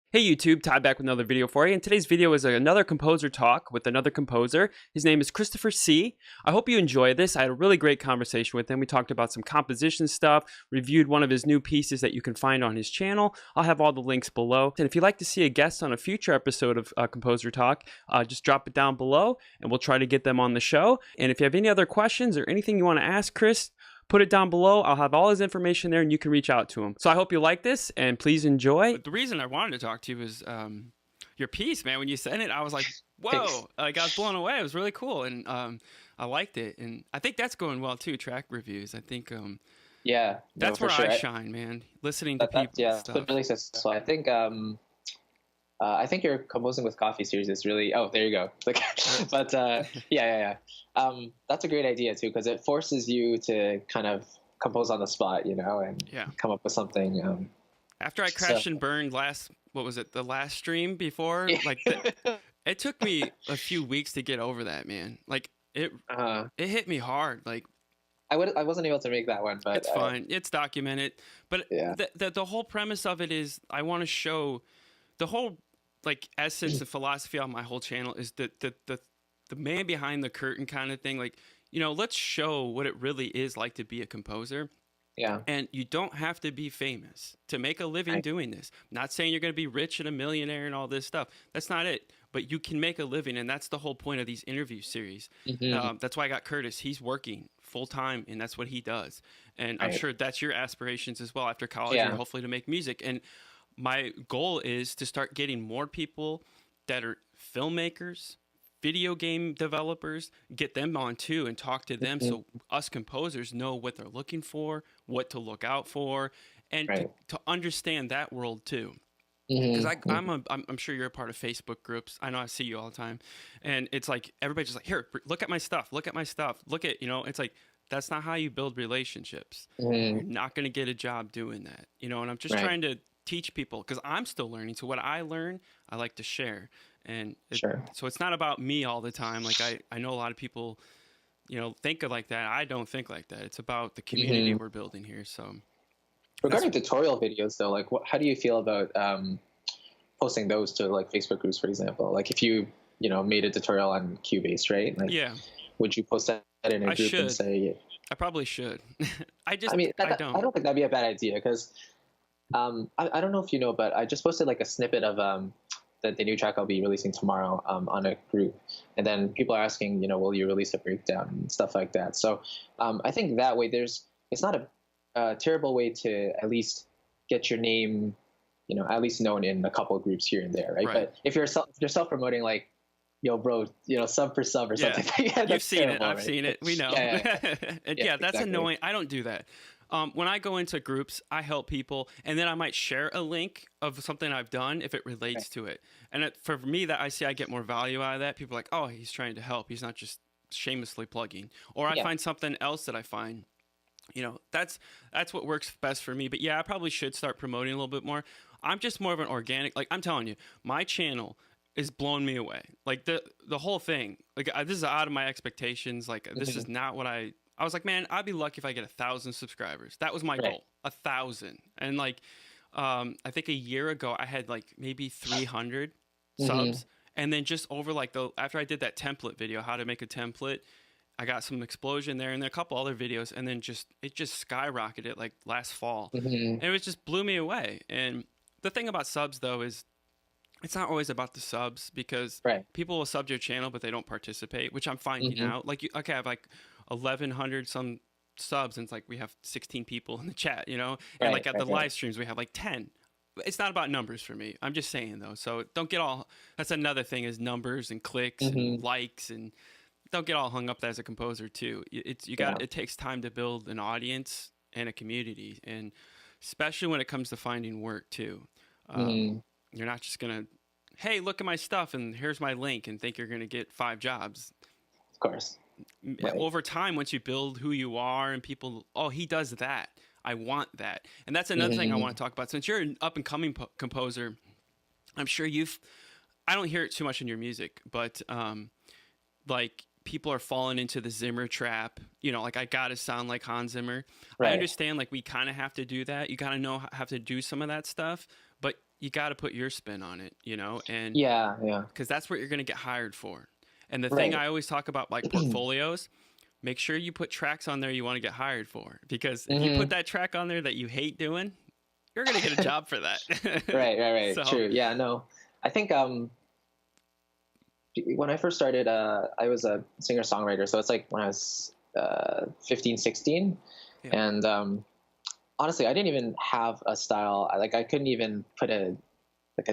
Hey YouTube, Todd back with another video for you. And today's video is another composer talk with another composer. His name is Christopher Siu. I hope you enjoy this. I had a really great conversation with him. We talked about some composition stuff, reviewed one of his new pieces that you can find on his channel. I'll have all the links below. And if you'd like to see a guest on a future episode of Composer Talk, just drop it down below and we'll try to get them on the show. And if you have any other questions or anything you want to ask Chris, put it down below. I'll have all his information there and you can reach out to him. So I hope you like this and please enjoy. But the reason I wanted to talk to you was your piece, man. When you sent it, I was like, whoa, like I was blown away. It was really cool. And I liked it. And I think that's going well too, track reviews. I think yeah, that's where I shine, man. Listening to people. Yeah, stuff. it's really successful. I think your composing with coffee series is really. Oh, there you go. But yeah. That's a great idea too, because it forces you to kind of compose on the spot, and come up with something. After I crashed and burned the last stream before, it took me a few weeks to get over that, man. Like it hit me hard. Like I wasn't able to make that one, but it's fine. It's documented. But the whole premise of it is I want to show the whole essence and philosophy on my whole channel is the man behind the curtain kind of thing. Like, let's show what it really is like to be a composer. Yeah. And you don't have to be famous to make a living doing this. I'm not saying you're going to be rich and a millionaire and all this stuff. That's not it. But you can make a living. And that's the whole point of these interview series. Mm-hmm. That's why I got Curtis. He's working full time and that's what he does. And I'm sure that's your aspirations as well after college and hopefully to make music. And my goal is to start getting more people that are filmmakers, video game developers, get them on too and talk to them so us composers know what they're looking for, what to look out for, and to understand that world too. Because I'm sure you're a part of Facebook groups. I know I see you all the time. And it's like everybody's just like, here, look at my stuff, look at my stuff, look at, it's like that's not how you build relationships. You're not going to get a job doing that, and I'm just trying to teach people because I'm still learning. So what I learn, I like to share. And so it's not about me all the time. Like I know a lot of people, think of like that. I don't think like that. It's about the community we're building here. So regarding tutorial videos though, how do you feel about posting those to Facebook groups, for example? Like if you, made a tutorial on Cubase, right? Would you post that in a group and say, I probably should. I don't think that'd be a bad idea because I don't know if you know, but I just posted a snippet of the new track I'll be releasing tomorrow on a group, and then people are asking, will you release a breakdown and stuff like that. So I think that way it's not a terrible way to at least get your name, at least known in a couple of groups here and there, right? But if you're self-promoting, yo, bro, sub for sub or something. You've seen it. I've seen it. We know. And that's exactly. Annoying. I don't do that. When I go into groups, I help people, and then I might share a link of something I've done if it relates to it. And for me, I get more value out of that. People are like, oh, he's trying to help. He's not just shamelessly plugging. Or I find something else that I find, that's what works best for me. But yeah, I probably should start promoting a little bit more. I'm just more of an organic, I'm telling you, my channel is blowing me away. Like the whole thing, this is out of my expectations. This is not what I was like, man, I'd be lucky if I get 1,000 subscribers. That was my goal, 1,000. And I think a year ago I had maybe 300 subs. And then just over after I did that template video, how to make a template, I got some explosion there and then a couple other videos. And then it just skyrocketed last fall. And it just blew me away. And the thing about subs though is it's not always about the subs because people will sub to your channel, but they don't participate, which I'm finding out. I have 1,100 some subs, and it's we have 16 people in the chat, and at the live streams we have 10. It's not about numbers for me. I'm just saying though. So don't get all. That's another thing is numbers and clicks and likes, and don't get all hung up as a composer too. It takes time to build an audience and a community, and especially when it comes to finding work too. You're not just gonna, hey, look at my stuff and here's my link and think you're gonna get 5 jobs. Of course. Over time, once you build who you are and people, oh, he does that, I want that. And that's another thing I want to talk about. Since you're an up and coming composer, I'm sure I don't hear it too much in your music, but people are falling into the Zimmer trap. I gotta sound like Hans Zimmer. I understand we kind of have to do that. You gotta have to do some of that stuff. But you got to put your spin on it, you know, and Yeah. because that's what you're going to get hired for. And the thing Right. I always talk about, like portfolios, make sure you put tracks on there you want to get hired for. Because if you put that track on there that you hate doing, you're going to get a job for that. Right. So, True. Yeah, no. I think when I first started, I was a singer-songwriter. So it's like when I was 15, 16. yeah. And honestly, I didn't even have a style. Like I couldn't even put a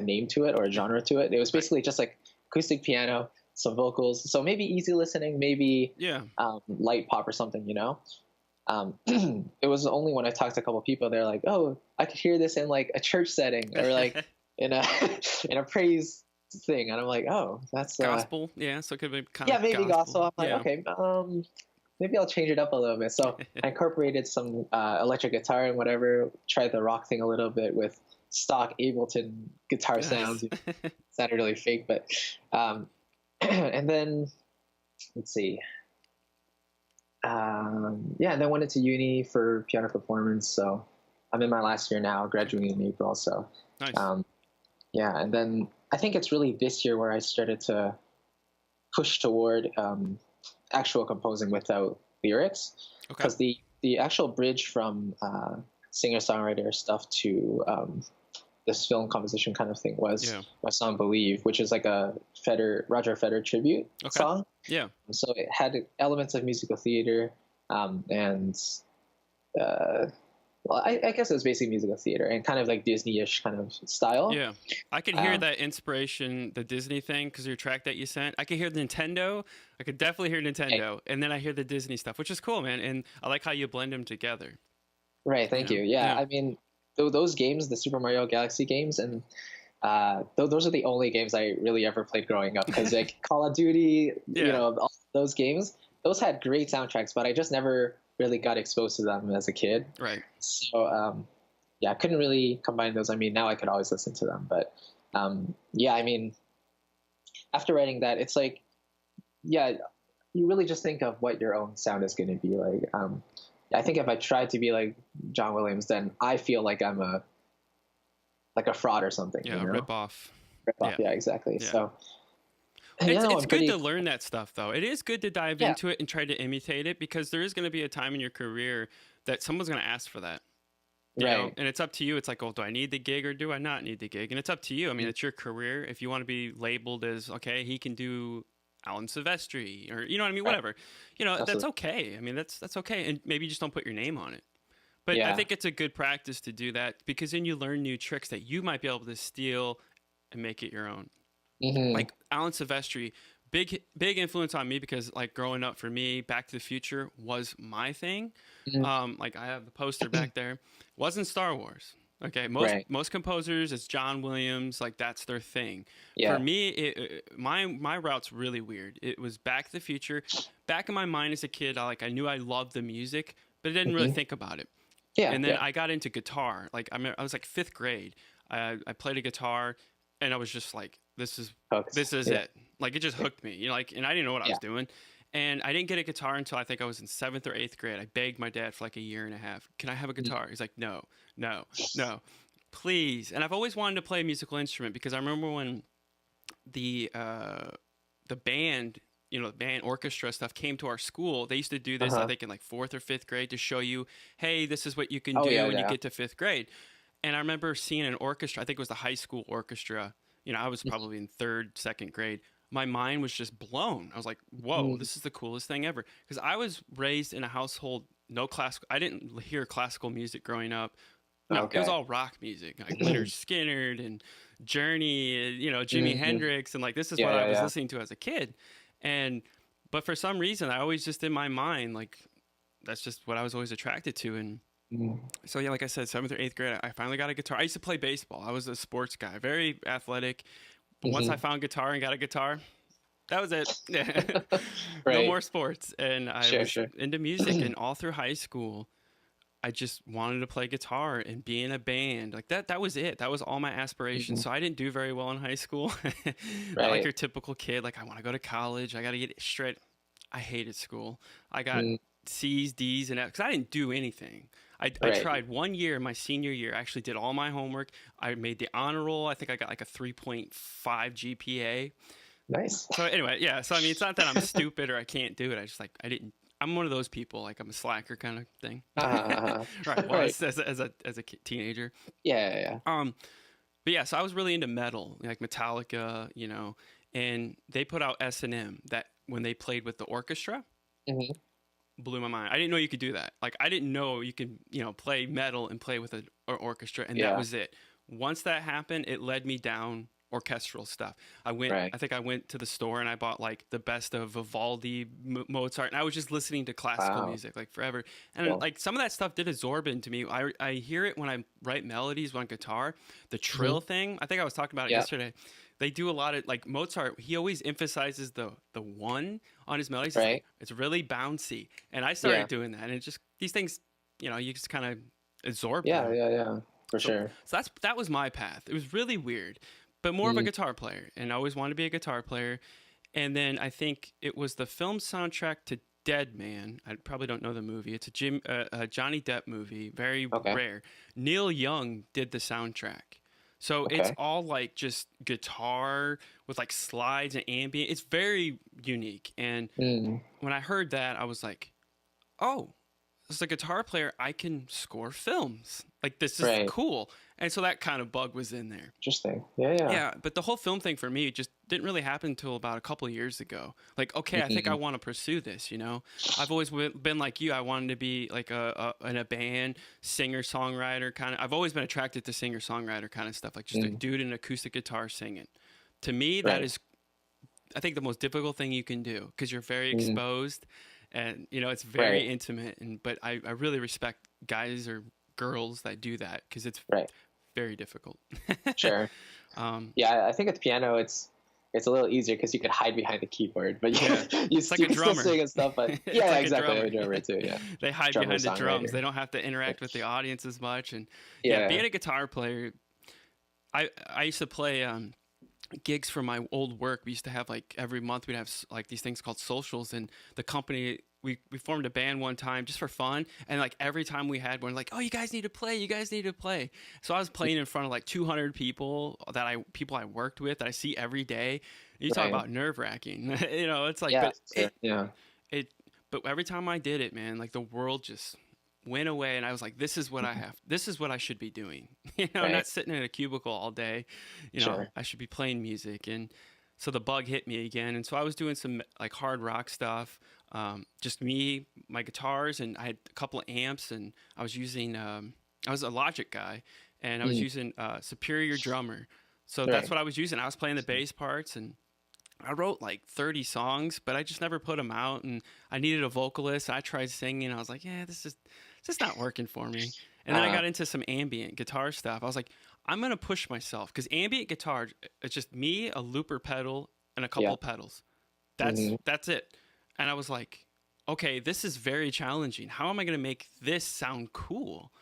name to it or a genre to it. It was basically just like acoustic piano, some vocals. So maybe easy listening, maybe Yeah. light pop or something, you know? It was only when I talked to a couple of people, they're like, oh, I could hear this in like a church setting or like in a in a praise thing, and I'm like, oh, that's Gospel. Yeah. So it could be kind yeah, of maybe gospel. I'm like, yeah. okay, maybe I'll change it up a little bit. So I incorporated some electric guitar and whatever, tried the rock thing a little bit with stock Ableton guitar sounds. It sounded really fake, but and then let's see. Yeah, and then went into uni for piano performance. So I'm in my last year now, graduating in April. So Nice. yeah, and then I think it's really this year where I started to push toward actual composing without lyrics, because the actual bridge from singer-songwriter stuff to this film composition kind of thing was my song "Believe," which is like a Roger Federer tribute song. Yeah. So it had elements of musical theater, and well, I guess it was basically musical theater and kind of like Disney-ish kind of style. Yeah, I can hear that inspiration, the Disney thing, because your track that you sent. I could hear Nintendo. I could definitely hear Nintendo, and then I hear the Disney stuff, which is cool, man. And I like how you blend them together. Right. Thank you. Yeah. I mean, those games, the Super Mario Galaxy games, and those are the only games I really ever played growing up. Because like Call of Duty, you know, all those games, those had great soundtracks, but I just never really got exposed to them as a kid. Right. So yeah, I couldn't really combine those. I mean, now I could always listen to them, but yeah, I mean, after writing that, it's like, yeah, you really just think of what your own sound is going to be like. I think if I tried to be like John Williams, then I feel like I'm a fraud or something. Yeah, you know? rip off. Yeah, exactly. Yeah. So it's good to learn that stuff, though. It is good to dive into it and try to imitate it, because there is going to be a time in your career that someone's going to ask for that. You know? And it's up to you. It's like, oh, do I need the gig or do I not need the gig? And it's up to you. I mean, it's your career. If you want to be labeled as, okay, he can do Alan Silvestri, or, you know what I mean? Whatever. You know, Absolutely. That's okay. I mean, that's okay. And maybe you just don't put your name on it. But I think it's a good practice to do that, because then you learn new tricks that you might be able to steal and make it your own. Like Alan Silvestri, big influence on me, because like growing up for me, Back to the Future was my thing. Like I have the poster back there. Wasn't Star Wars. Okay, most composers, it's John Williams, like that's their thing. For me, my route's really weird. It was Back to the Future. Back in my mind as a kid, I knew I loved the music, but I didn't really think about it. And then I got into guitar. Like I was like 5th grade. I played a guitar, and I was just like, this is it. Like it just hooked me. You know, like, and I didn't know what I was doing. And I didn't get a guitar until I think I was in 7th or 8th grade. I begged my dad for like a year and a half. Can I have a guitar? He's like, no, please. And I've always wanted to play a musical instrument, because I remember when the band, you know, the band orchestra stuff came to our school. They used to do this, I think in like 4th or 5th grade, to show you, hey, this is what you can do when you get to 5th grade. And I remember seeing an orchestra. I think it was the high school orchestra. You know, I was probably in 3rd, 2nd grade. My mind was just blown. I was like, whoa, this is the coolest thing ever. Because I was raised in a household, no classical. I didn't hear classical music growing up. No, it was all rock music, like Leonard Skinner and Journey, you know, Jimi Hendrix. And like, this is what I was listening to as a kid. But for some reason, I always just in my mind, like, that's just what I was always attracted to. And so, yeah, like I said, 7th or 8th grade, I finally got a guitar. I used to play baseball. I was a sports guy, very athletic. But once I found guitar and got a guitar, that was it. No more sports. And I was into music. And all through high school, I just wanted to play guitar and be in a band. Like that was it. That was all my aspirations. So I didn't do very well in high school. Not like your typical kid. Like, I want to go to college. I got to get straight. I hated school. I got C's, D's, and F's because I didn't do anything. I Right. tried 1 year, my senior year. I actually did all my homework. I made the honor roll. I think I got like a 3.5 GPA. Nice. So anyway, yeah. So I mean, it's not that I'm stupid or I can't do it. I just like I didn't. I'm one of those people. Like I'm a slacker kind of thing. Right. Well, Right. as a teenager. Yeah. But yeah, so I was really into metal, like Metallica, you know, and they put out S&M that when they played with the orchestra, Hmm. blew my mind. I didn't know you could do that. Like I didn't know you could, you know, play metal and play with an orchestra, and that Yeah. was it. Once that happened, it led me down orchestral stuff. Right. I think I went to the store and I bought like the best of Vivaldi, Mozart, and I was just listening to classical Wow. music like forever. And Cool. like some of that stuff did absorb into me. I hear it when I write melodies on guitar. The trill thing, I think I was talking about it Yeah. yesterday. They do a lot of like Mozart. He always emphasizes the one on his melodies. Right. It's really bouncy, and I started Yeah. doing that. And it just these things, you know, you just kind of absorb Yeah. them. Yeah. For sure. So that was my path. It was really weird, but more of a guitar player, and I always wanted to be a guitar player. And then I think it was the film soundtrack to Dead Man. I probably don't know the movie. It's a Johnny Depp movie, very Okay. rare. Neil Young did the soundtrack. So Okay. it's all like just guitar with like slides and ambient. It's very unique. And Mm. when I heard that, I was like, oh, as a guitar player, I can score films. Like this is Right. cool. And so that kind of bug was in there. Interesting. Yeah. Yeah, but the whole film thing for me just didn't really happen until about a couple of years ago. Like, okay, I think I want to pursue this, you know? I've always been like you. I wanted to be like in a band, singer-songwriter kind of. I've always been attracted to singer-songwriter kind of stuff, like just a dude in an acoustic guitar singing. To me, that Right. is, I think, the most difficult thing you can do because you're very exposed and, you know, it's very Right. intimate. But I really respect guys or girls that do that because it's Right. very difficult. Sure. Yeah, I think with piano, it's a little easier because you could hide behind the keyboard, but Yeah. you It's like you a can still drummer. sing and stuff. But It's yeah, like a exactly, drummer. a drummer too. Yeah, They hide Drummer, behind the drums. songwriter. They don't have to interact with the audience as much. And Yeah. being a guitar player, I used to play gigs for my old work. We used to have like every month we'd have like these things called socials, and the company we formed a band one time just for fun, and like every time we had one, like, oh, you guys need to play. So I was playing in front of like 200 people people I worked with that I see every day. You talk Right. about nerve-wracking. You know, it's like, Yeah, but sure. Yeah. but every time I did it, man, like the world just went away, and I was like, this is what this is what I should be doing. You know, Right. not sitting in a cubicle all day. You know, Sure. I should be playing music. And so the bug hit me again, and so I was doing some like hard rock stuff, just me, my guitars, and I had a couple of amps, and I was using I was a Logic guy, and I was using Superior Drummer. So that's Right. what I was using. I was playing the bass parts, and I wrote like 30 songs, but I just never put them out. And I needed a vocalist. I tried singing. I was like, yeah, this is just not working for me. And then I got into some ambient guitar stuff. I was like, I'm going to push myself because ambient guitar, it's just me, a looper pedal, and a couple Yeah. pedals. That's it. And I was like, okay, this is very challenging. How am I going to make this sound cool?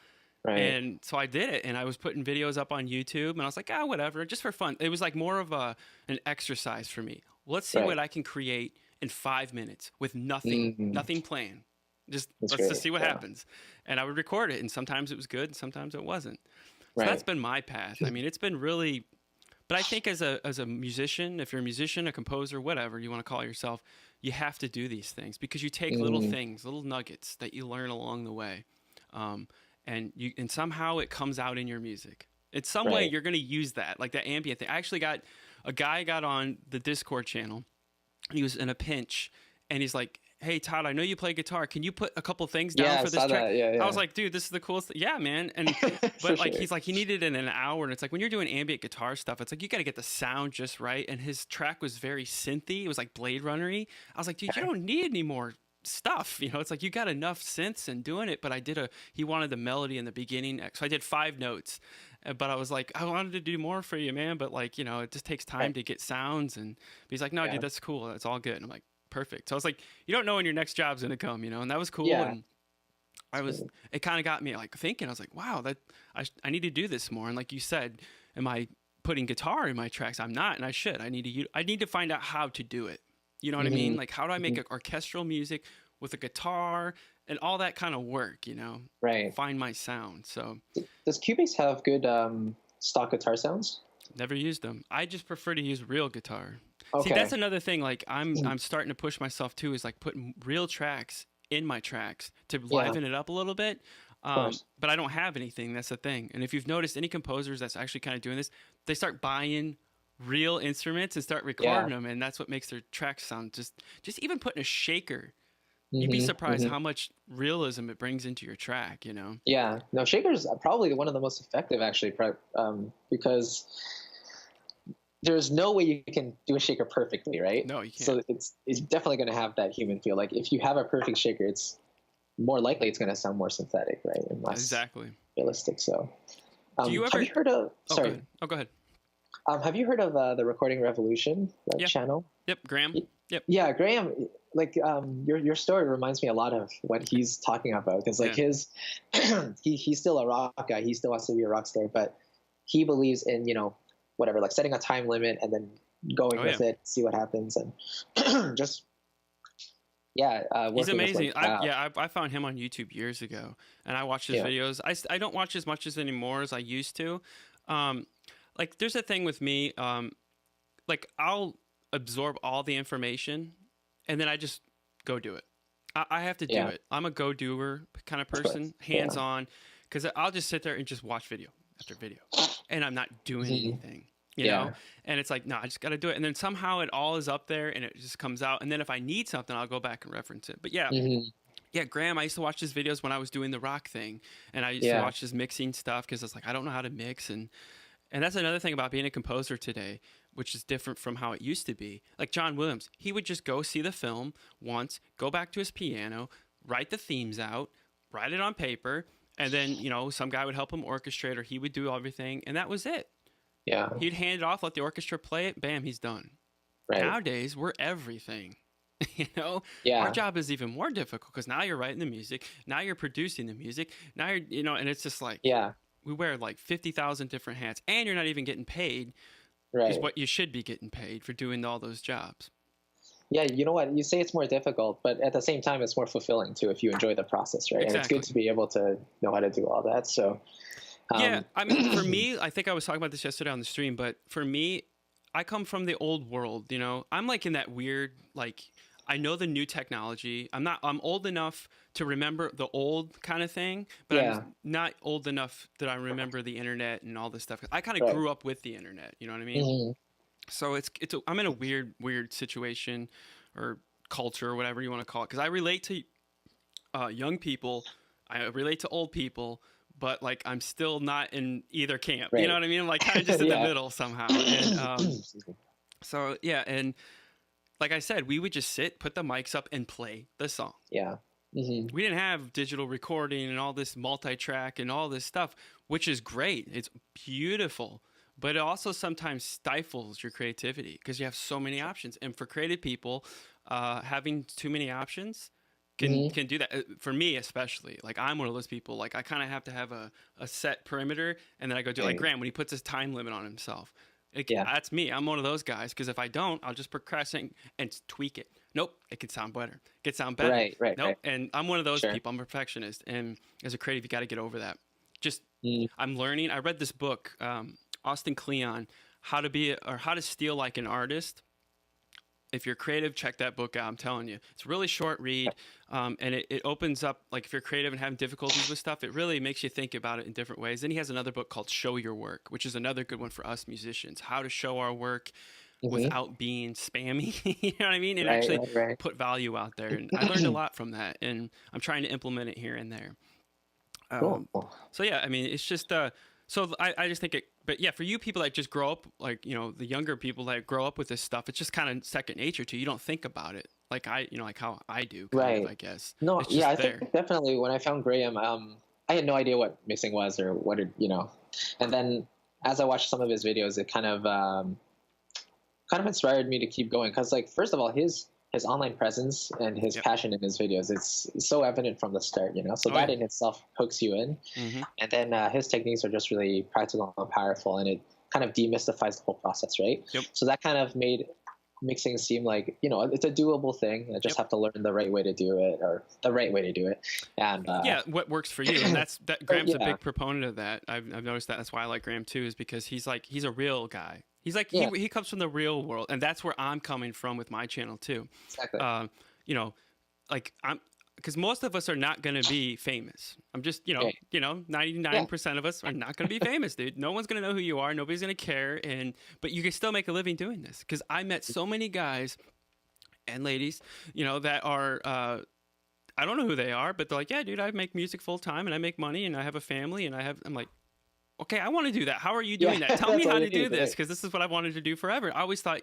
Right. And so I did it, and I was putting videos up on YouTube, and I was like, whatever, just for fun. It was like more of an exercise for me. Let's see Right. what I can create in 5 minutes with nothing planned. Let's great. just see what Yeah. happens. And I would record it, and sometimes it was good, and sometimes it wasn't. So Right. that's been my path. I mean, it's been really, but I think as a musician, if you're a musician, a composer, whatever you want to call yourself, you have to do these things because you take little things, little nuggets that you learn along the way. And somehow it comes out in your music. In some way, Right. you're going to use that, like that ambient thing. I actually got a guy got on the Discord channel. He was in a pinch, and he's like, "Hey Todd, I know you play guitar. Can you put a couple things down Yeah, for I this saw track?" that. Yeah. I was like, "Dude, this is the coolest." Yeah, man. And but For like sure. he's like he needed it in an hour, and it's like when you're doing ambient guitar stuff, it's like you got to get the sound just right. And his track was very synthy. It was like Blade Runner-y. I was like, "Dude, you don't need any more stuff, you know, it's like you got enough synths and doing it." But he wanted the melody in the beginning, so I did 5 notes, but I was like, I wanted to do more for you, man, but like, you know, it just takes time Right. to get sounds. And he's like, no, Yeah. dude, that's cool, that's all good. And I'm like, perfect. So I was like, you don't know when your next job's gonna come, you know. And that was cool. Yeah. And it kind of got me like thinking. I was like, wow, that I need to do this more. And like you said, am I putting guitar in my tracks? I'm not, and I should. I need to find out how to do it. You know what I mean? Like, how do I make orchestral music with a guitar and all that kind of work, Right. find my sound. So Does Cubase have good stock guitar sounds? never used them. I just prefer to use real guitar. See, Okay. that's another thing. Like I'm starting to push myself too, is like putting real tracks in my tracks to liven it up a little bit. Of course. But I don't have anything. That's the thing. And if you've noticed any composers that's actually kind of doing this, they start buying real instruments and start recording them, and that's what makes their tracks sound just even putting a shaker. You'd be surprised how much realism it brings into your track, Yeah. No, shaker's probably one of the most effective actually, because there's no way you can do a shaker perfectly, right? No, you can't. So it's definitely going to have that human feel. Like if you have a perfect shaker, it's more likely it's going to sound more synthetic, right? And less exactly realistic. So, do you ever have you heard of? Sorry. Go ahead. Have you heard of the Recording Revolution channel? Yep, Graham. Yep. Yeah, Graham. Like your story reminds me a lot of what he's talking about, because like his he's still a rock guy. He still wants to be a rock star, but he believes in whatever, like setting a time limit and then going with it, see what happens, and just he's amazing. I found him on YouTube years ago, and I watched his videos. I don't watch as much as anymore as I used to. Like there's a thing with me, like I'll absorb all the information and then I just go do it. I have to do it. I'm a go-doer kind of person, hands-on, because I'll just sit there and just watch video after video, and I'm not doing anything, you know? And it's like, no, I just got to do it. And then somehow it all is up there and it just comes out. And then if I need something, I'll go back and reference it. But yeah, Graham, I used to watch his videos when I was doing the rock thing, and I used to watch his mixing stuff because it's like, I don't know how to mix. And that's another thing about being a composer today, which is different from how it used to be. Like John Williams, he would just go see the film once, go back to his piano, write the themes out, write it on paper, and then, some guy would help him orchestrate, or he would do everything, and that was it. Yeah. He'd hand it off, let the orchestra play it, bam, he's done. Right. Nowadays, we're everything. Our job is even more difficult because now you're writing the music, now you're producing the music, now you're, and it's just like, we wear like 50,000 different hats, and you're not even getting paid. Is what you should be getting paid for doing all those jobs. Yeah, you know what? You say it's more difficult, but at the same time, it's more fulfilling too if you enjoy the process, right? Exactly. And it's good to be able to know how to do all that. So, I mean, for me, I think I was talking about this yesterday on the stream, but for me, I come from the old world. I'm like in that weird, like, I know the new technology. I'm old enough to remember the old kind of thing, but I'm not old enough that I remember the internet and all this stuff. I kind of grew up with the internet, you know what I mean? Mm-hmm. So I'm in a weird situation or culture or whatever you want to call it. Cause I relate to young people. I relate to old people, but like, I'm still not in either camp. You know what I mean? I'm like kind of just in the middle somehow. And, so yeah. And, like I said, we would just sit, put the mics up, and play the song. Yeah. Mm-hmm. We didn't have digital recording and all this multi-track and all this stuff, which is great. It's beautiful. But it also sometimes stifles your creativity because you have so many options. And for creative people, having too many options can do that. For me especially, like I'm one of those people, like I kind of have to have a set perimeter, and then I go do like Graham when he puts his time limit on himself. That's me. I'm one of those guys because if I don't, I'll just procrastinate and tweak it. Nope, it could sound better. It could sound better. Right. Nope, and I'm one of those people. I'm a perfectionist, and as a creative, you got to get over that. Just I'm learning. I read this book, Austin Kleon, How to Steal Like an Artist. If you're creative, check that book out. I'm telling you, it's a really short read, and it opens up, like if you're creative and having difficulties with stuff, it really makes you think about it in different ways. Then he has another book called Show Your Work, which is another good one for us musicians, how to show our work without being spammy, you know what I mean? And actually put value out there. And I learned a lot from that, and I'm trying to implement it here and there. Cool. So yeah, I mean, it's just, so I just think but yeah, for you people that just grow up, like, the younger people that grow up with this stuff, it's just kind of second nature to you. You don't think about it like like how I do, kind of, I guess. No, I think definitely when I found Graham, I had no idea what mixing was or what it, and then as I watched some of his videos, it kind of inspired me to keep going. Because like, first of all, his online presence and his passion in his videos, it's so evident from the start, so that in itself hooks you in. And then his techniques are just really practical and powerful, and it kind of demystifies the whole process, right? So that kind of made mixing seem like, it's a doable thing. I just have to learn the right way to do it, or the right way to do it. And what works for you. And that Graham's a yeah. big proponent of that. I've noticed that. That's why I like Graham too, is because he's a real guy. He's like, Yeah. he comes from the real world, and that's where I'm coming from with my channel too. Exactly. Like because most of us are not going to be famous. I'm just, Right. 99% of us are not going to be famous, dude. No one's going to know who you are. Nobody's going to care. But you can still make a living doing this. Because I met so many guys and ladies, that are, I don't know who they are, but they're like, yeah, dude, I make music full time and I make money and I have a family and I'm like, okay, I want to do that. How are you doing that? Tell me how to do this, because this is what I wanted to do forever. I always thought,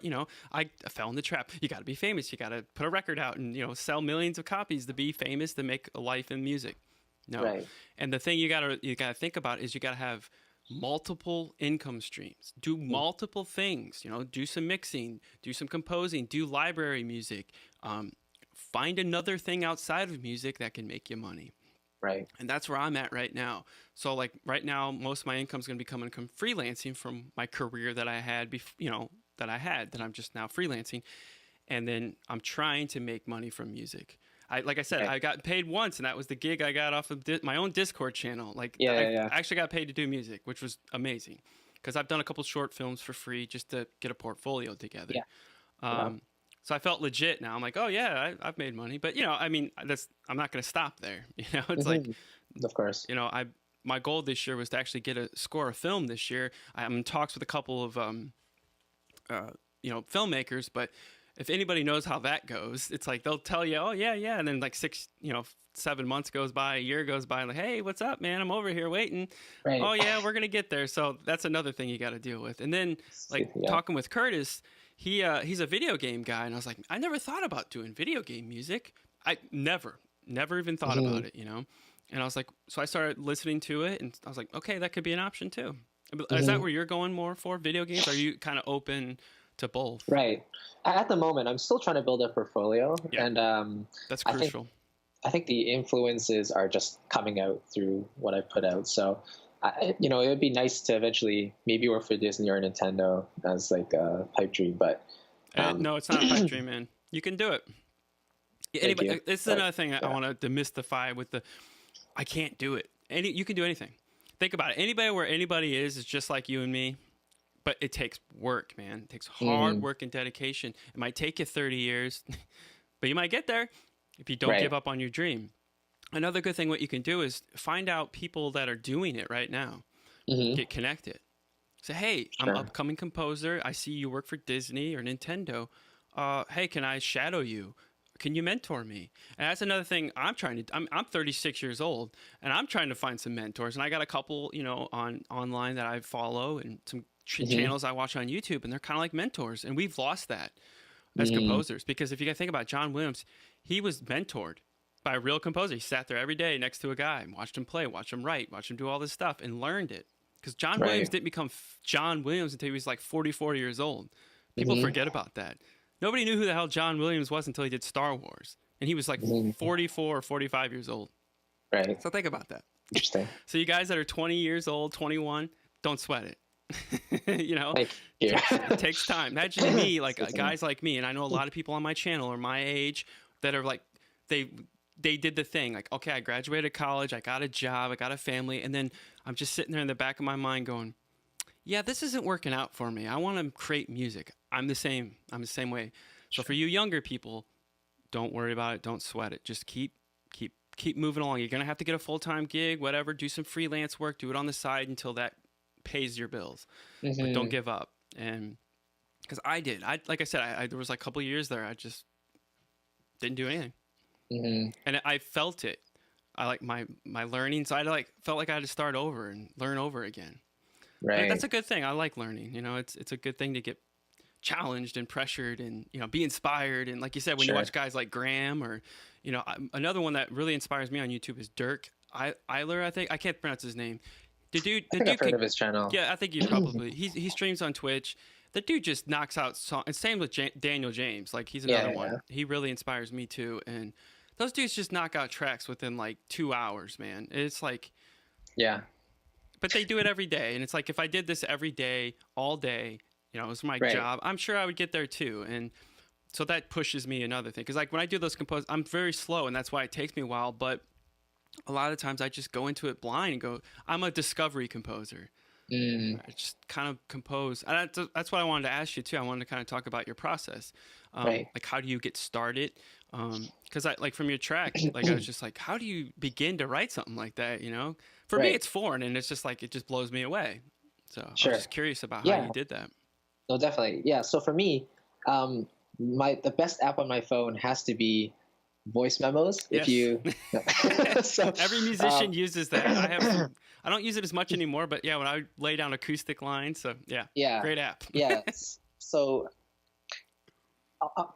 I fell in the trap. You got to be famous. You got to put a record out and, sell millions of copies to be famous, to make a life in music. No. Right. And the thing you got to think about is you got to have multiple income streams. Do multiple things, do some mixing, do some composing, do library music. Find another thing outside of music that can make you money. Right. And that's where I'm at right now. So like right now, most of my income is going to be coming from freelancing from my career that I had, that I'm just now freelancing. And then I'm trying to make money from music. Like I said, I got paid once, and that was the gig I got off of my own Discord channel. Like I actually got paid to do music, which was amazing, because I've done a couple short films for free just to get a portfolio together. Yeah. So I felt legit now. I'm like, oh yeah, I've made money, but I'm not going to stop there. It's like, of course, my goal this year was to actually score a film this year. I'm in talks with a couple of, filmmakers, but if anybody knows how that goes, it's like, they'll tell you, oh yeah. And then like 7 months goes by, a year goes by, and like, hey, what's up, man? I'm over here waiting. Right. Oh yeah, we're going to get there. So that's another thing you got to deal with. And then talking with Curtis, he's a video game guy, and I was like, I never thought about doing video game music. I never even thought about it, And I was like, so I started listening to it, and I was like, okay, that could be an option too. Is that where you're going more for, video games? Are you kind of open to both? Right. At the moment, I'm still trying to build a portfolio, and that's crucial. I think the influences are just coming out through what I put out. So, it would be nice to eventually maybe work for Disney or Nintendo as like a pipe dream, but no, it's not a pipe dream, man. You can do it. Anybody, this is another thing I want to demystify with I can't do it. You can do anything. Think about it. Anybody where anybody is just like you and me, but it takes work, man. It takes hard work and dedication. It might take you 30 years, but you might get there if you don't give up on your dream. Another good thing what you can do is find out people that are doing it right now. Get connected. Say, hey, I'm an upcoming composer. I see you work for Disney or Nintendo. Hey, can I shadow you? Can you mentor me? And that's another thing I'm trying to. I'm 36 years old, and I'm trying to find some mentors. And I got a couple, online that I follow, and some channels I watch on YouTube, and they're kind of like mentors. And we've lost that as composers, because if you think about John Williams, he was mentored by a real composer. He sat there every day next to a guy and watched him play, watched him write, watched him do all this stuff, and learned it. Because John Williams didn't become John Williams until he was like 44 years old. People forget about that. Nobody knew who the hell John Williams was until he did Star Wars. And he was like 44 or 45 years old. Right. So think about that. Interesting. So you guys that are 20 years old, 21, don't sweat it. It takes time. Imagine me, like guys like me, and I know a lot of people on my channel are my age that are like, they did the thing. Like, okay, I graduated college, I got a job, I got a family, and then I'm just sitting there in the back of my mind going, yeah, this isn't working out for me. I want to create music. I'm the same way. So for you younger people, don't worry about it. Don't sweat it. Just keep moving along. You're going to have to get a full-time gig, whatever, do some freelance work, do it on the side until that pays your bills. But don't give up. And because I did. Like I said, there was like a couple of years there I just didn't do anything. And I felt it. I like my learning, so I felt like I had to start over and learn over again. Right. But that's a good thing. I like learning. It's a good thing to get challenged and pressured and be inspired. And like you said, when you watch guys like Graham or another one that really inspires me on YouTube is Dirk Eiler. I think I can't pronounce his name. The dude I've heard of his channel. Yeah, I think you probably. He streams on Twitch. The dude just knocks out songs. And same with Daniel James. Like he's another one. He really inspires me too. And those dudes just knock out tracks within like 2 hours, man. It's like, yeah. But they do it every day, and it's like if I did this every day, all day, You know, it was my Right. job. I'm sure I would get there too. And so that pushes me another thing. Because like when I do those compose, I'm very slow, and that's why it takes me a while. But a lot of times I just go into it blind and go, I'm a discovery composer. Mm, I just kind of compose. And that's what I wanted to ask you too. I wanted to kind of talk about your process. right. Like how do you get started? Because I like from your track, like I was just like, how do you begin to write something like that? You know, for me Right. it's foreign, and it's just like it just blows me away. So I was Sure. just curious about how Yeah. you did that. No, definitely. Yeah. So for me, the best app on my phone has to be voice memos. If Yes. you, so, Every musician um, uses that. I have some. I don't use it as much anymore, but yeah, when I lay down acoustic lines, so yeah, yeah, great app. yeah. So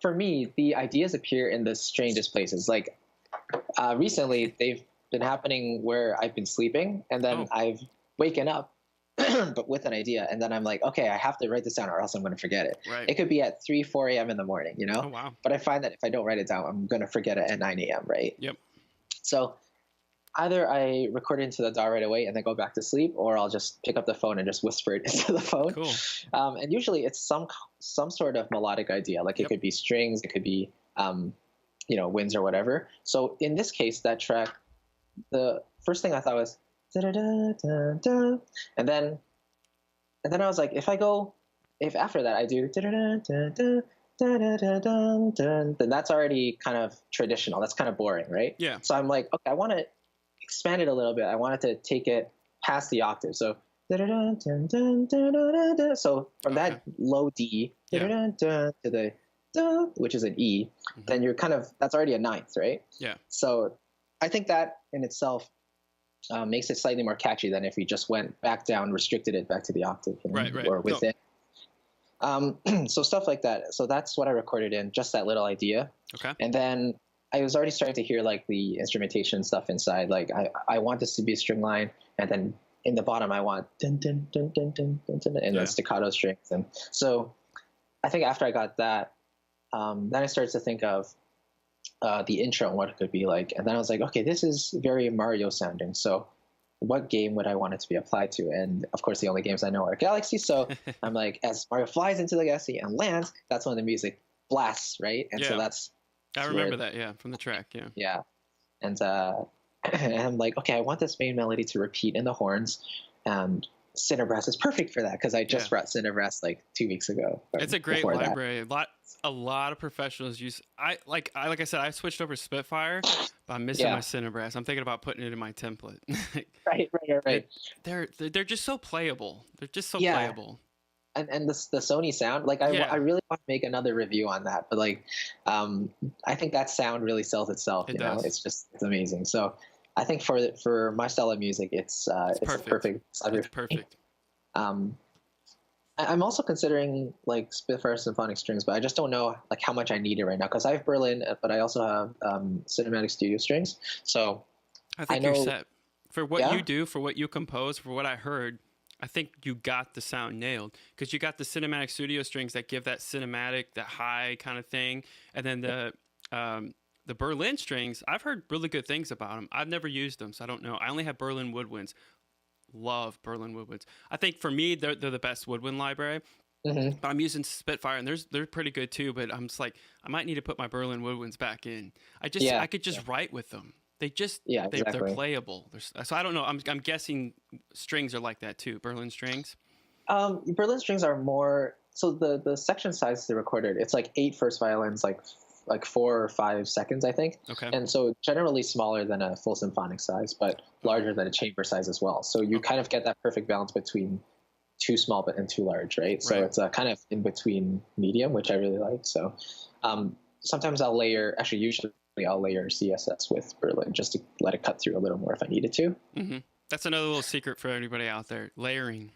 for me, the ideas appear in the strangest places. Like recently, they've been happening where I've been sleeping, and then Oh, I've waken up, but with an idea, and then I'm like, okay, I have to write this down, or else I'm going to forget it. right. It could be at 3, 4 a.m. in the morning, Oh wow. But I find that if I don't write it down, I'm going to forget it at 9 a.m. Right? Yep. So either I record it into the DAW right away and then go back to sleep, or I'll just pick up the phone and just whisper it into the phone. Cool. And usually it's some sort of melodic idea. Like it Yep. could be strings, it could be winds or whatever. So in this case, that track, the first thing I thought was da da da da da, and then I was like, if after that I do da da da da da da da da da da, then that's already kind of traditional. That's kind of boring, right? Yeah. So I'm like, okay, I want to expand it a little bit. I wanted to take it past the octave. So so from that low D to the which is an E, then you're that's already a ninth, right? Yeah. So I think that in itself makes it slightly more catchy than if we just went back down, restricted it back to the octave, Right. or within. So stuff like that. So that's what I recorded in, just that little idea. Okay. And then I was already starting to hear like the instrumentation stuff inside. Like I want this to be a string line, and then in the bottom I want dun dun dun dun dun dun, dun and then staccato strings. And so I think after I got that, then I started to think of the intro and what it could be like. And then I was like, okay, this is very Mario sounding. So what game would I want it to be applied to? And of course, the only games I know are Galaxy. So I'm like, as Mario flies into the galaxy and lands, that's when the music blasts, right? And so that's I remember that, yeah, from the track, yeah. Yeah. And and I'm like, okay, I want this main melody to repeat in the horns, and Cinebrass is perfect for that because I just brought Cinebrass like 2 weeks ago. It's a great library. A lot of professionals use. Like I said, I switched over to Spitfire, but I'm missing my Cinebrass. I'm thinking about putting it in my template. Right. They're just so playable. They're just so playable. And the Sony sound, like I really want to make another review on that, but like I think that sound really sells itself. It does. It's amazing. So I think for my style of music, it's perfect. It's perfect. I'm also considering like Spitfire symphonic strings, but I just don't know like how much I need it right now because I have Berlin, but I also have cinematic studio strings. So I think you're set for what you do, for what you compose, for what I heard. I think you got the sound nailed because you got the cinematic studio strings that give that cinematic, that high kind of thing, and then the Berlin strings. I've heard really good things about them. I've never used them, so I don't know. I only have Berlin woodwinds. Love Berlin woodwinds. I think for me, they're the best woodwind library. Mm-hmm. But I'm using Spitfire, and they're pretty good too. But I'm just like, I might need to put my Berlin woodwinds back in. I could just write with them. They're playable. So I don't know. I'm guessing strings are like that too. Berlin strings. Berlin strings are more. So the section size they recorded, it's like 8 first violins, like 4 or 5 seconds, I think. Okay. And so generally smaller than a full symphonic size, but larger than a chamber size as well. So you kind of get that perfect balance between too small and too large, right? So it's a kind of in between medium, which I really like. So sometimes usually I'll layer CSS with Berlin just to let it cut through a little more if I needed to. Mm-hmm. That's another little secret for anybody out there. Layering.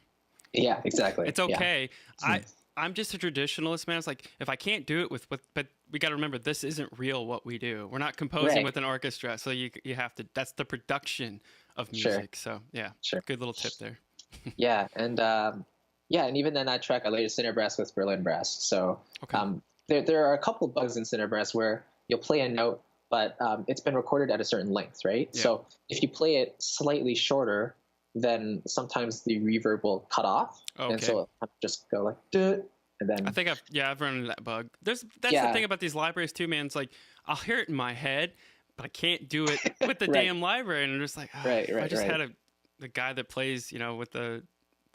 Yeah, exactly. It's okay. Yeah. I'm just a traditionalist, man. It's like, if I can't do it but we got to remember, this isn't real what we do. We're not composing with an orchestra. So you have to, that's the production of music. So yeah, good little tip there. And even in that track, I layered Cinebrass with Berlin brass. So there are a couple bugs in Cinebrass where you'll play a note, but it's been recorded at a certain length, right? Yeah. So if you play it slightly shorter, then sometimes the reverb will cut off, and so it'll just go like, duh, and then I think I've run into that bug. That's the thing about these libraries too, man. It's like I'll hear it in my head, but I can't do it with the damn library, and I'm just like, if I just had the guy that plays, with the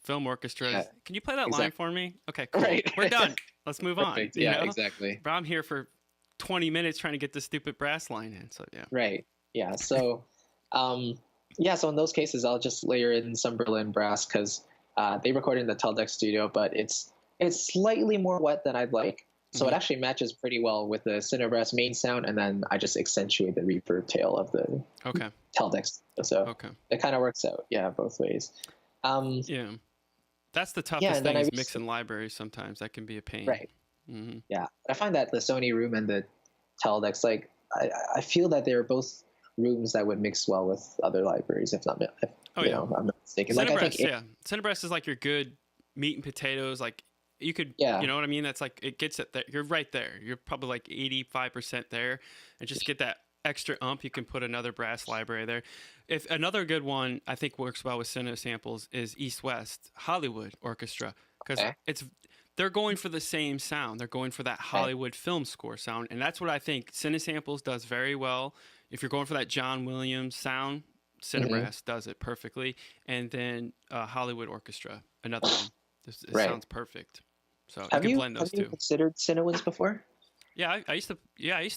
film orchestra. Can you play that line for me? Okay, cool. We're done. Let's move on. Exactly. But I'm here for 20 minutes trying to get this stupid brass line in. So yeah. Right. Yeah. So, so in those cases, I'll just layer in some Berlin brass because they record in the Teldec studio, but it's slightly more wet than I'd like. So it actually matches pretty well with the Cinebrass main sound, and then I just accentuate the reverb tail of the Teldec. So it kind of works out, both ways. That's the toughest thing is mixing libraries sometimes. That can be a pain. Right. Yeah. I find that the Sony room and the Teldec, like, I feel that they're both rooms that would mix well with other libraries, if not, I'm not mistaken. Cinebrass is like your good meat and potatoes. Like, you could, you know what I mean? That's like, it gets it there. You're right there. You're probably like 85% there. And just get that extra you can put another brass library there. If another good one I think works well with Cine samples is East West Hollywood Orchestra, because they're going for the same sound. They're going for that Hollywood film score sound, and that's what I think Cine samples does very well. If you're going for that John Williams sound, Cinebrass does it perfectly, and then Hollywood Orchestra, another one. It sounds perfect. So you can blend those two. Have you considered Cinewinds before? Yeah, I used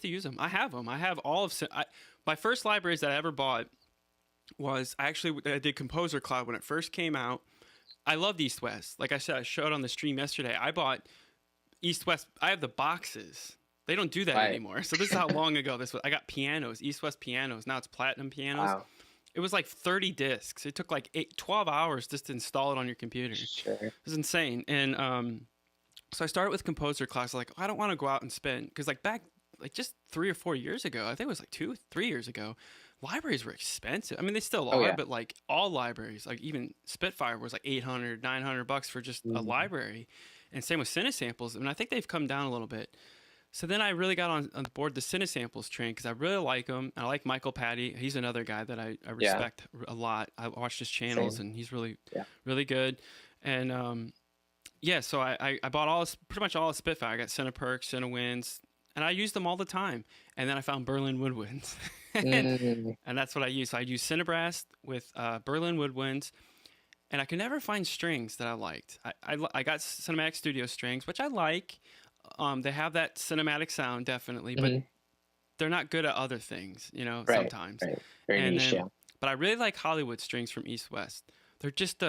to use them. I have them. I have all of my first libraries that I ever bought was I did Composer Cloud when it first came out. I loved East West. Like I said, I showed on the stream yesterday. I bought East West. I have the boxes. They don't do that anymore. So this is how long ago this was. I got pianos, East West pianos. Now it's platinum pianos. Wow. It was like 30 discs. It took like 12 hours just to install it on your computer. Sure. It was insane. And so I started with Composer class. Like, I don't want to go out and spend, because back just 3 or 4 years ago, I think it was like 2-3 years ago, libraries were expensive. I mean, they still are, but like all libraries, like even Spitfire was like $800-$900 for just a library, and same with Cine samples. And I think they've come down a little bit. So then I really got on board the Cine samples train because I really like them. I like Michael Patty. He's another guy that I respect a lot. I watched his channels, and he's really good. And so I bought pretty much all of Spitfire. I got Cineperks, Cinewinds, and I used them all the time. And then I found Berlin Woodwinds, and that's what I use. So I use Cinebrass with Berlin Woodwinds, and I could never find strings that I liked. I got Cinematic Studio strings, which I like. They have that cinematic sound, definitely, but they're not good at other things, sometimes. Right. Very niche, But I really like Hollywood strings from East West. They're just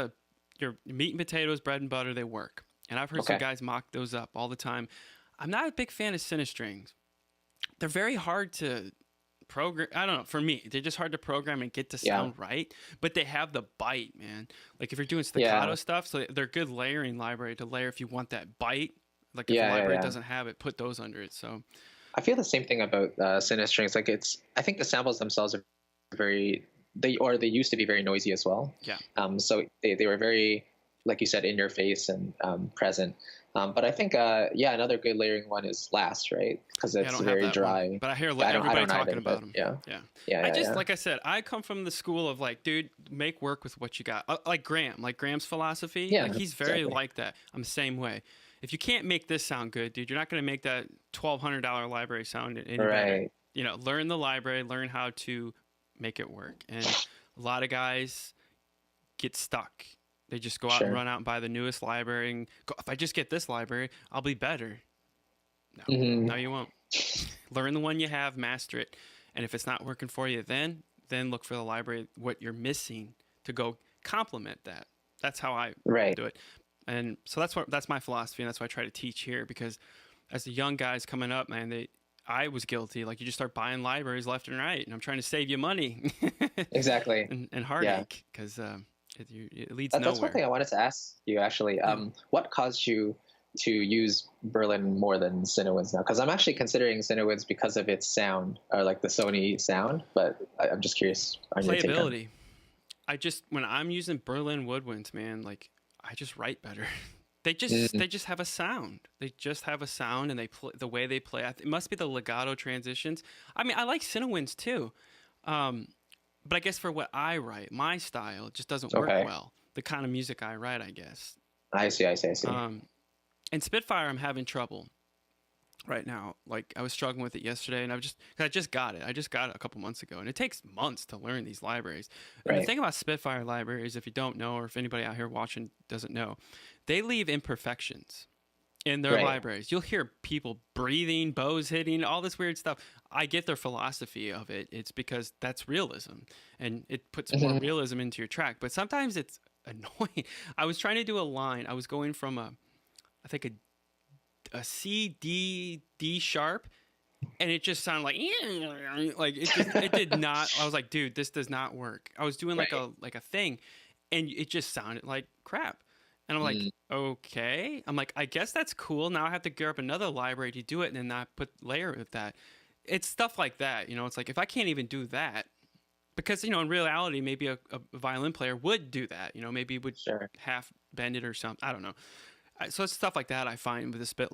your meat and potatoes, bread and butter, they work. And I've heard some guys mock those up all the time. I'm not a big fan of Cine strings. They're very hard to program. I don't know. For me, they're just hard to program and get to sound right. But they have the bite, man. Like if you're doing staccato stuff, so they're a good layering library to layer if you want that bite. Like if a library doesn't have it, put those under it. So I feel the same thing about Cine strings. Like I think the samples themselves are they used to be very noisy as well. Yeah. So they were very, like you said, in your face and present. But I think another good layering one is Last, right? Because it's very dry. One, but I hear everybody talking about them. Yeah. Like I said, I come from the school of like, dude, make work with what you got. Like Graham's philosophy. Yeah, like he's very like that. I'm the same way. If you can't make this sound good, dude, you're not going to make that $1,200 library sound any better. Learn the library, learn how to make it work. And a lot of guys get stuck. They just go out and run out and buy the newest library and go, if I just get this library, I'll be better. No, you won't. Learn the one you have, master it. And if it's not working for you, then look for the library, what you're missing to go complement that. That's how I do it. And so that's my philosophy, and that's why I try to teach here, because as the young guys coming up, man, I was guilty. Like you just start buying libraries left and right, and I'm trying to save you money. Exactly. and heartache, because it leads nowhere. That's one thing I wanted to ask you, actually. What caused you to use Berlin more than Cinewinds now? Because I'm actually considering Cinewinds because of its sound, or like the Sony sound, but I'm just curious on your take on it. When I'm using Berlin Woodwinds, man, like I just write better. They just have a sound. They just have a sound, and they play the way they play. It must be the legato transitions. I mean, I like Cinewinds too, but I guess for what I write, my style just doesn't work Okay. well. The kind of music I write, I guess. I see. And Spitfire, I'm having trouble right now. Like I was struggling with it yesterday, and 'cause I just got it. I just got it a couple months ago, and it takes months to learn these libraries. And the Right. thing about Spitfire libraries, if you don't know, or if anybody out here watching doesn't know, they leave imperfections in their Right. libraries. You'll hear people breathing, bows hitting, all this weird stuff. I get their philosophy of it. It's because that's realism, and it puts more realism into your track. But sometimes it's annoying. I was trying to do a line. I was going from I think a C D D sharp, and it just sounded like it did not. I was like, dude, this does not work. I was doing like a thing, and it just sounded like crap. And I'm like, okay. I'm like, I guess that's cool. Now I have to gear up another library to do it, and then I put layer with that. It's stuff like that, you know. It's like if I can't even do that, because you know, in reality, maybe a violin player would do that. You know, maybe would half bend it or something. I don't know. So it's stuff like that I find with the Spit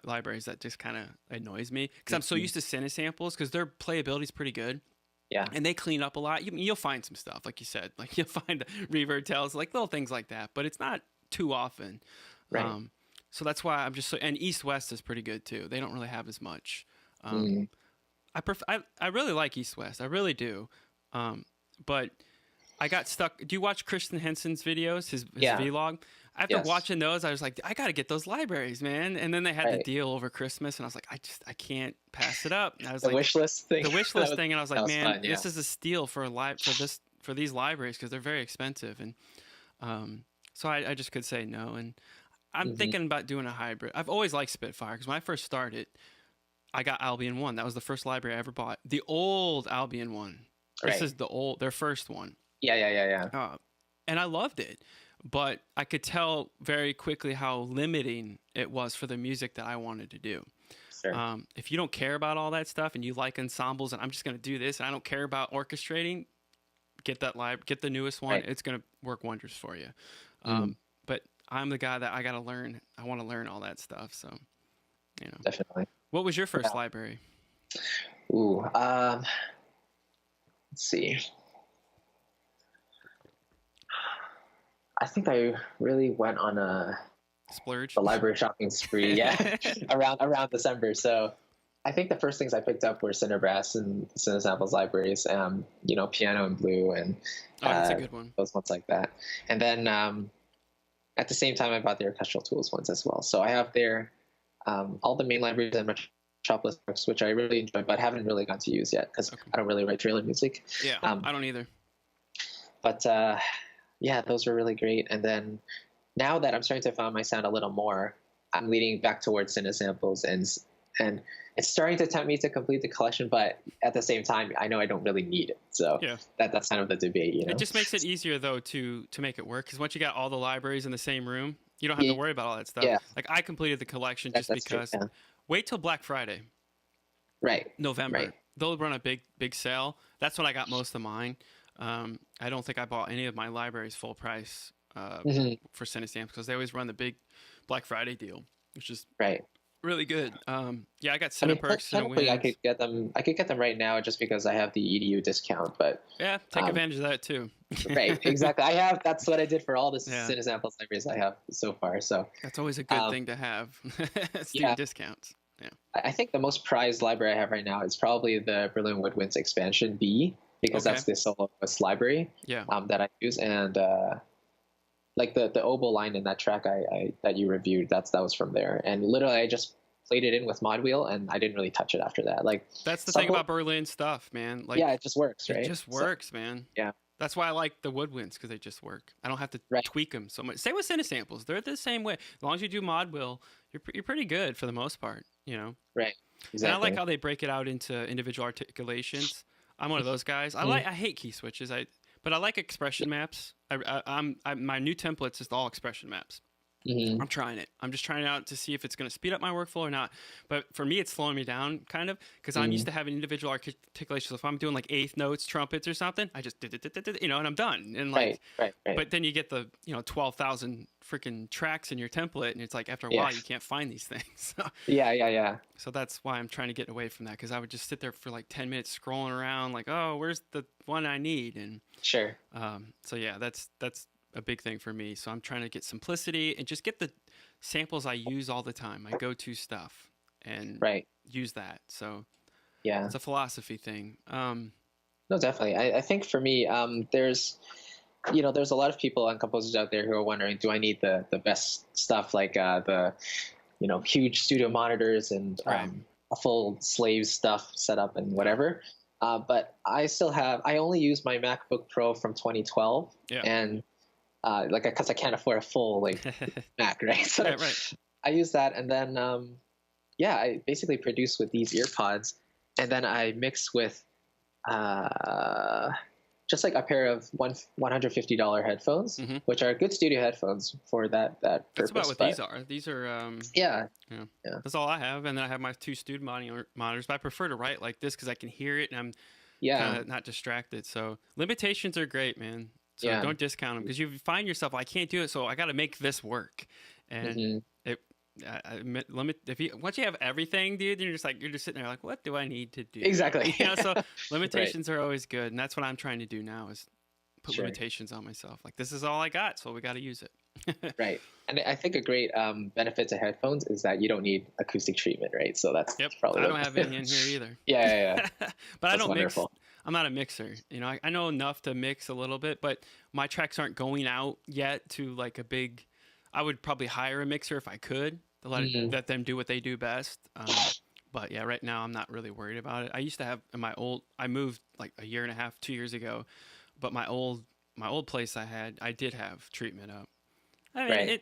libraries that just kind of annoys me because I'm so used to Singer-Samples because their playability is pretty good. Yeah. And they clean up a lot. You'll find some stuff, like you said. Like you'll find reverb tells, like little things like that. But it's not too often. Right. So that's why I'm just so... And East-West is pretty good, too. They don't really have as much. I really like East-West. I really do. But I got stuck... Do you watch Christian Henson's videos, his vlog? After watching those, I was like, I got to get those libraries, man. And then they had the deal over Christmas, and I was like, I can't pass it up. And I was the wish list thing. The wish list thing, and I was like, man, fun, yeah. this is a steal for these libraries because they're very expensive. And so I just could say no. And I'm thinking about doing a hybrid. I've always liked Spitfire because when I first started, I got Albion 1. That was the first library I ever bought. The old Albion 1. This is their first one. Yeah. And I loved it. But I could tell very quickly how limiting it was for the music that I wanted to do. Sure. If you don't care about all that stuff and you like ensembles and I'm just going to do this and I don't care about orchestrating, get the newest one. Right. It's going to work wonders for you. But I'm the guy that I got to learn. I want to learn all that stuff. So, you know. Definitely. What was your first library? Ooh, let's see. I think I really went on a splurge, the library shopping spree, around December. So I think the first things I picked up were Cinebrass and Cinesamples libraries, you know, Piano and Blue, and that's a good one. Those ones like that. And then at the same time, I bought the Orchestral Tools ones as well. So I have their all the main libraries and Metropolis books, which I really enjoy, but haven't really gone to use yet because I don't really write trailer music. Yeah, I don't either. But yeah, those were really great. And then now that I'm starting to find my sound a little more, I'm leaning back towards Cinesamples, and it's starting to tempt me to complete the collection. But at the same time, I know I don't really need it. So that's kind of the debate, you know. It just makes it easier though to make it work because once you got all the libraries in the same room, you don't have to worry about all that stuff. Yeah. Like I completed the collection just because. True, wait till Black Friday. Right. November. Right. They'll run a big sale. That's when I got most of mine. I don't think I bought any of my libraries full price for Cinestamps because they always run the big Black Friday deal, which is really good. Yeah, I got Cineperks. Technically, I could get them right now just because I have the EDU discount. But yeah, take advantage of that too. Right, exactly. That's what I did for all the Cinesamples libraries I have so far. So that's always a good thing to have. Student discounts. Yeah. I think the most prized library I have right now is probably the Berlin Woodwinds Expansion B. Because that's the soloist library that I use, and like the oboe line in that track that you reviewed, that was from there. And literally, I just played it in with Mod Wheel, and I didn't really touch it after that. Like that's the thing about Berlin stuff, man. Like it just works, right? It just works, man. Yeah, that's why I like the Woodwinds because they just work. I don't have to tweak them so much. Same with Cinesamples; they're the same way. As long as you do Mod Wheel, you're pretty good for the most part, you know. Right. Exactly. And I like how they break it out into individual articulations. I'm one of those guys. I hate key switches. But I like expression maps. My new template's just all expression maps. Hmm. I'm trying it. I'm just trying it out to see if it's going to speed up my workflow or not. But for me, it's slowing me down kind of because I'm used Hmm. to having individual articulation. So if I'm doing like eighth notes, trumpets or something, I just, and I'm done. And like, Right, right, right. but then you get the, 12,000 freaking tracks in your template. And it's like, after a Yeah, while, you can't find these things. yeah, yeah, yeah. So that's why I'm trying to get away from that because I would just sit there for like 10 minutes scrolling around like, oh, where's the one I need? And Sure. so yeah, that's a big thing for me. So I'm trying to get simplicity and just get the samples I use all the time, my go-to stuff, and Right. use that. So Yeah. it's a philosophy thing. No, definitely. I think for me, there's a lot of people and composers out there who are wondering, do I need the best stuff like the huge studio monitors and Right. a full slave stuff set up and whatever. But I only use my MacBook Pro from 2012, Yeah. and because I can't afford a full like Mac, right? So right. I use that, and then I basically produce with these ear pods, and then I mix with uh, just like a pair of $150 headphones, Mm-hmm. which are good studio headphones for that purpose. That's about what these are. These are Yeah. yeah. That's all I have, and then I have my two studio monitors. But I prefer to write like this because I can hear it and I'm kind of not distracted. So limitations are great, man. So don't discount them because you find yourself, I can't do it, so I got to make this work. And it once you have everything, dude, you're just sitting there like, what do I need to do? Exactly. So limitations are always good, and that's what I'm trying to do now is put Sure. limitations on myself. Like this is all I got, so we got to use it. Right. And I think a great benefit to headphones is that you don't need acoustic treatment, right? So that's probably I don't have any in here either. Yeah. But that's I don't wonderful. mix. I'm not a mixer. I know enough to mix a little bit, but my tracks aren't going out yet to like a big. I would probably hire a mixer if I could to let them do what they do best. But yeah, right now I'm not really worried about it. I used to have I moved like a year and a half, 2 years ago, but my old place I did have treatment up. I mean,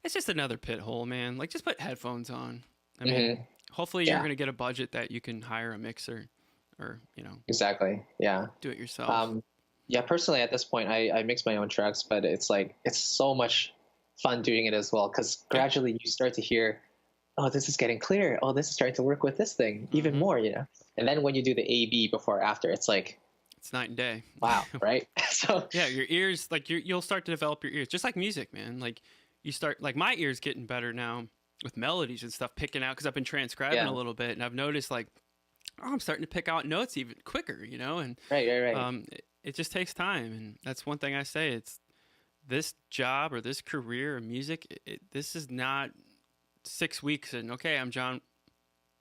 it's just another pit hole, man. Like just put headphones on. I mean, hopefully you're gonna get a budget that you can hire a mixer, or Exactly. Yeah. do it yourself. Yeah. Personally, at this point, I mix my own tracks, but it's so much fun doing it as well because gradually you start to hear, oh, this is getting clear. Oh, this is starting to work with this thing even more, And then when you do the A/B before after, it's like it's night and day. Wow, right? So yeah, your ears, like you'll start to develop your ears, just like music, man. Like you start, like my ears getting better now with melodies and stuff, picking out because I've been transcribing a little bit, and I've noticed like, oh, I'm starting to pick out notes even quicker, and right. It just takes time, and that's one thing I say. It's this job or this career of music. This is not 6 weeks and okay, I'm John.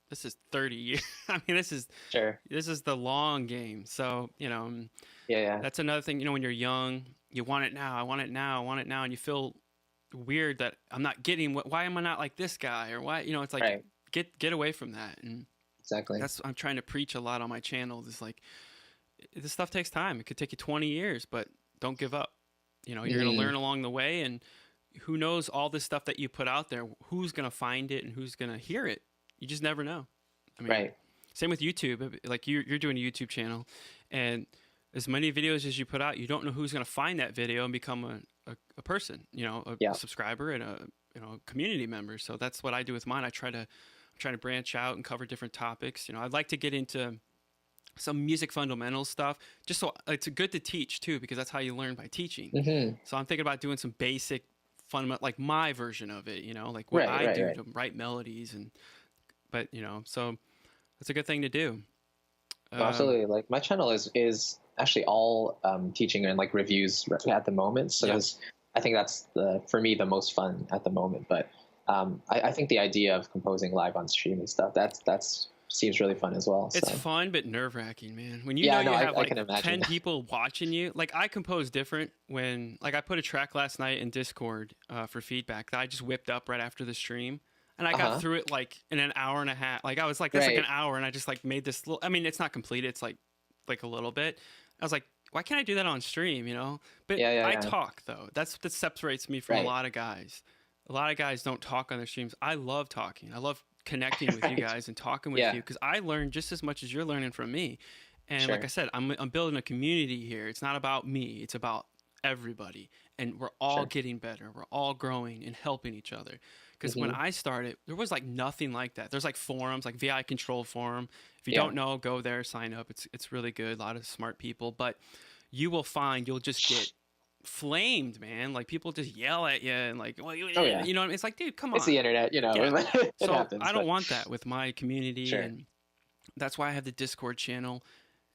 This is 30 years. I mean, this is the long game. So, that's another thing, when you're young, you want it now. I want it now. I want it now. And you feel weird that I'm not getting why am I not like this guy or why, it's like, get away from that. And exactly. That's, I'm trying to preach a lot on my channel. It's like, this stuff takes time. It could take you 20 years, but don't give up. You're going to learn along the way, and who knows all this stuff that you put out there, who's going to find it and who's going to hear it. You just never know. I mean, same with YouTube. Like you're doing a YouTube channel, and as many videos as you put out, you don't know who's going to find that video and become a person, a subscriber and a community member. So that's what I do with mine. I'm trying to branch out and cover different topics. I'd like to get into some music fundamentals stuff, just so it's good to teach too, because that's how you learn by teaching. So I'm thinking about doing some basic fundamental, like my version of it, like what I do to write melodies but so that's a good thing to do. Absolutely. Like my channel is actually all teaching and like reviews at the moment. So I think that's for me the most fun at the moment. But I think the idea of composing live on stream and stuff, that's seems really fun as well. It's fun, but nerve-wracking, man. When you you have I can imagine 10 people watching you. Like I compose different when, like I put a track last night in Discord for feedback that I just whipped up right after the stream. And I got through it like in an hour and a half. Like I was like, that's like an hour. And I just like made this little, I mean, it's not complete. It's like a little bit. I was like, why can't I do that on stream, But I talk though. That separates me from a lot of guys. A lot of guys don't talk on their streams. I love talking. I love connecting with you guys and talking with you because I learn just as much as you're learning from me. And like I said, I'm building a community here. It's not about me. It's about everybody. and we're all Sure. getting better. We're all growing and helping each other. Because when I started, there was like nothing like that. There's like forums, like VI Control Forum. If you don't know, go there, sign up. It's really good. A lot of smart people, but you will find you'll just get flamed, man. Like people just yell at you and like, well, you know what I mean? It's like, dude, come on. It's the internet, you know. Yeah. It So happens. I don't want that with my community, Sure. and that's why I have the Discord channel.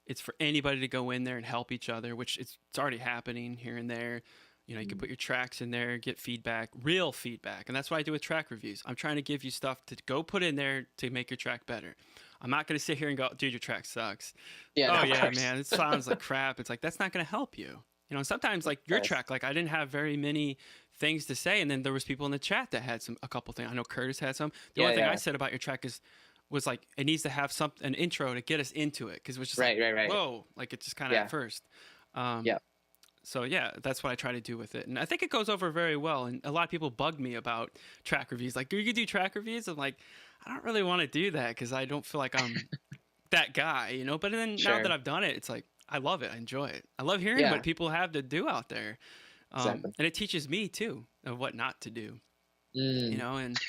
It's for anybody to go in there and help each other, which it's already happening here and there. You know, you can put your tracks in there, get feedback, real feedback. And that's what I do with track reviews. I'm trying to give you stuff to go put in there to make your track better. I'm not going to sit here and go, dude, your track sucks. Yeah, oh, no, yeah, man, it sounds like crap. It's like, that's not going to help you. You know, sometimes like your track, like I didn't have very many things to say. And then there was people in the chat that had a couple things. I know Curtis had some. The only thing I said about your track was like, it needs to have an intro to get us into it. Cause it was just right. whoa, like it just kind of at first. So yeah, that's what I try to do with it. And I think it goes over very well. And a lot of people bugged me about track reviews. Like, do you do track reviews? I'm like, I don't really want to do that because I don't feel like I'm that guy, you know? But then now that I've done it, it's like, I love it. I enjoy it. I love hearing what people have to do out there. And it teaches me too of what not to do, you know? And,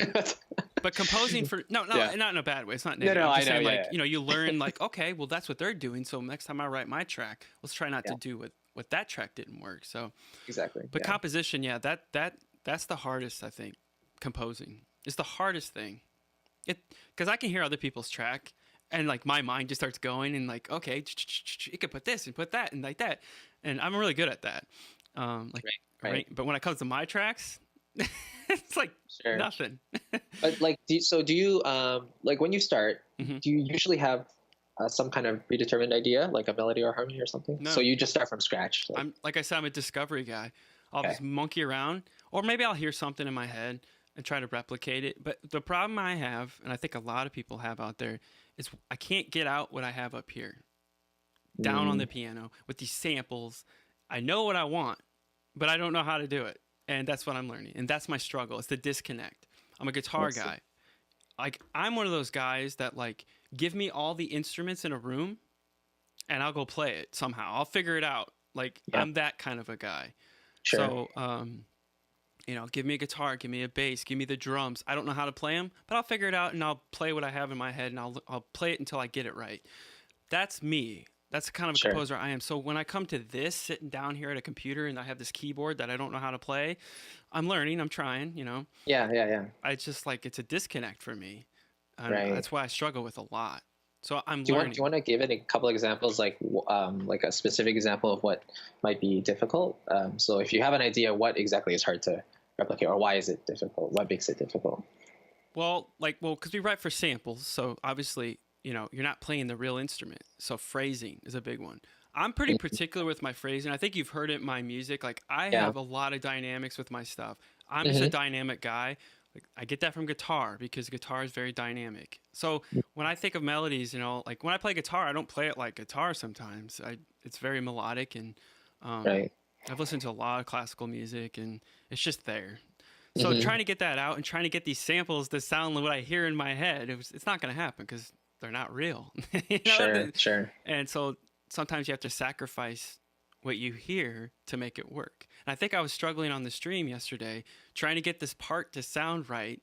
but composing for, not in a bad way. It's not negative. No, I'm just I know, saying, like, you know, you learn like, okay, well, that's what they're doing. So next time I write my track, let's try not to do what that track didn't work. So but composition, that's the hardest, I think. Composing is the hardest thing. Because I can hear other people's track and like my mind just starts going and like, okay, you could put this and put that and like that. And I'm really good at that. Right. But when it comes to my tracks, it's like nothing. But like, do you like when you start, do you usually have some kind of predetermined idea, like a melody or harmony or something? No. So you just start from scratch. Like I said, I'm a discovery guy. I'll just monkey around, or maybe I'll hear something in my head and try to replicate it. But the problem I have, and I think a lot of people have out there, is I can't get out what I have up here, down on the piano with these samples. I know what I want, but I don't know how to do it. And that's what I'm learning. And that's my struggle. It's the disconnect. I'm a guitar guy. Like, I'm one of those guys that, like, give me all the instruments in a room and I'll go play it somehow. I'll figure it out. Like, I'm that kind of a guy. So, you know, give me a guitar, give me a bass, give me the drums. I don't know how to play them, but I'll figure it out and I'll play what I have in my head and I'll play it until I get it right. That's me. That's the kind of a composer I am. So when I come to this, sitting down here at a computer and I have this keyboard that I don't know how to play, I'm learning, I'm trying, you know. I just like, it's a disconnect for me. That's why I struggle with a lot. So I'm learning. Do you want to give it a couple examples, like a specific example of what might be difficult? So if you have an idea, what exactly is hard to replicate, or why is it difficult? What makes it difficult? Well, because we write for samples, so obviously, you know, you're not playing the real instrument. So phrasing is a big one. I'm pretty particular with my phrasing. I think you've heard it in my music. Like, I have a lot of dynamics with my stuff. I'm just a dynamic guy. Like, I get that from guitar because guitar is very dynamic. So when I think of melodies, you know, like when I play guitar, I don't play it like guitar sometimes. It's very melodic, and I've listened to a lot of classical music, and it's just there. So trying to get that out and trying to get these samples to sound like what I hear in my head, it's not going to happen because they're not real. You know? Sure. And so sometimes you have to sacrifice what you hear to make it work. And I think I was struggling on the stream yesterday, trying to get this part to sound right.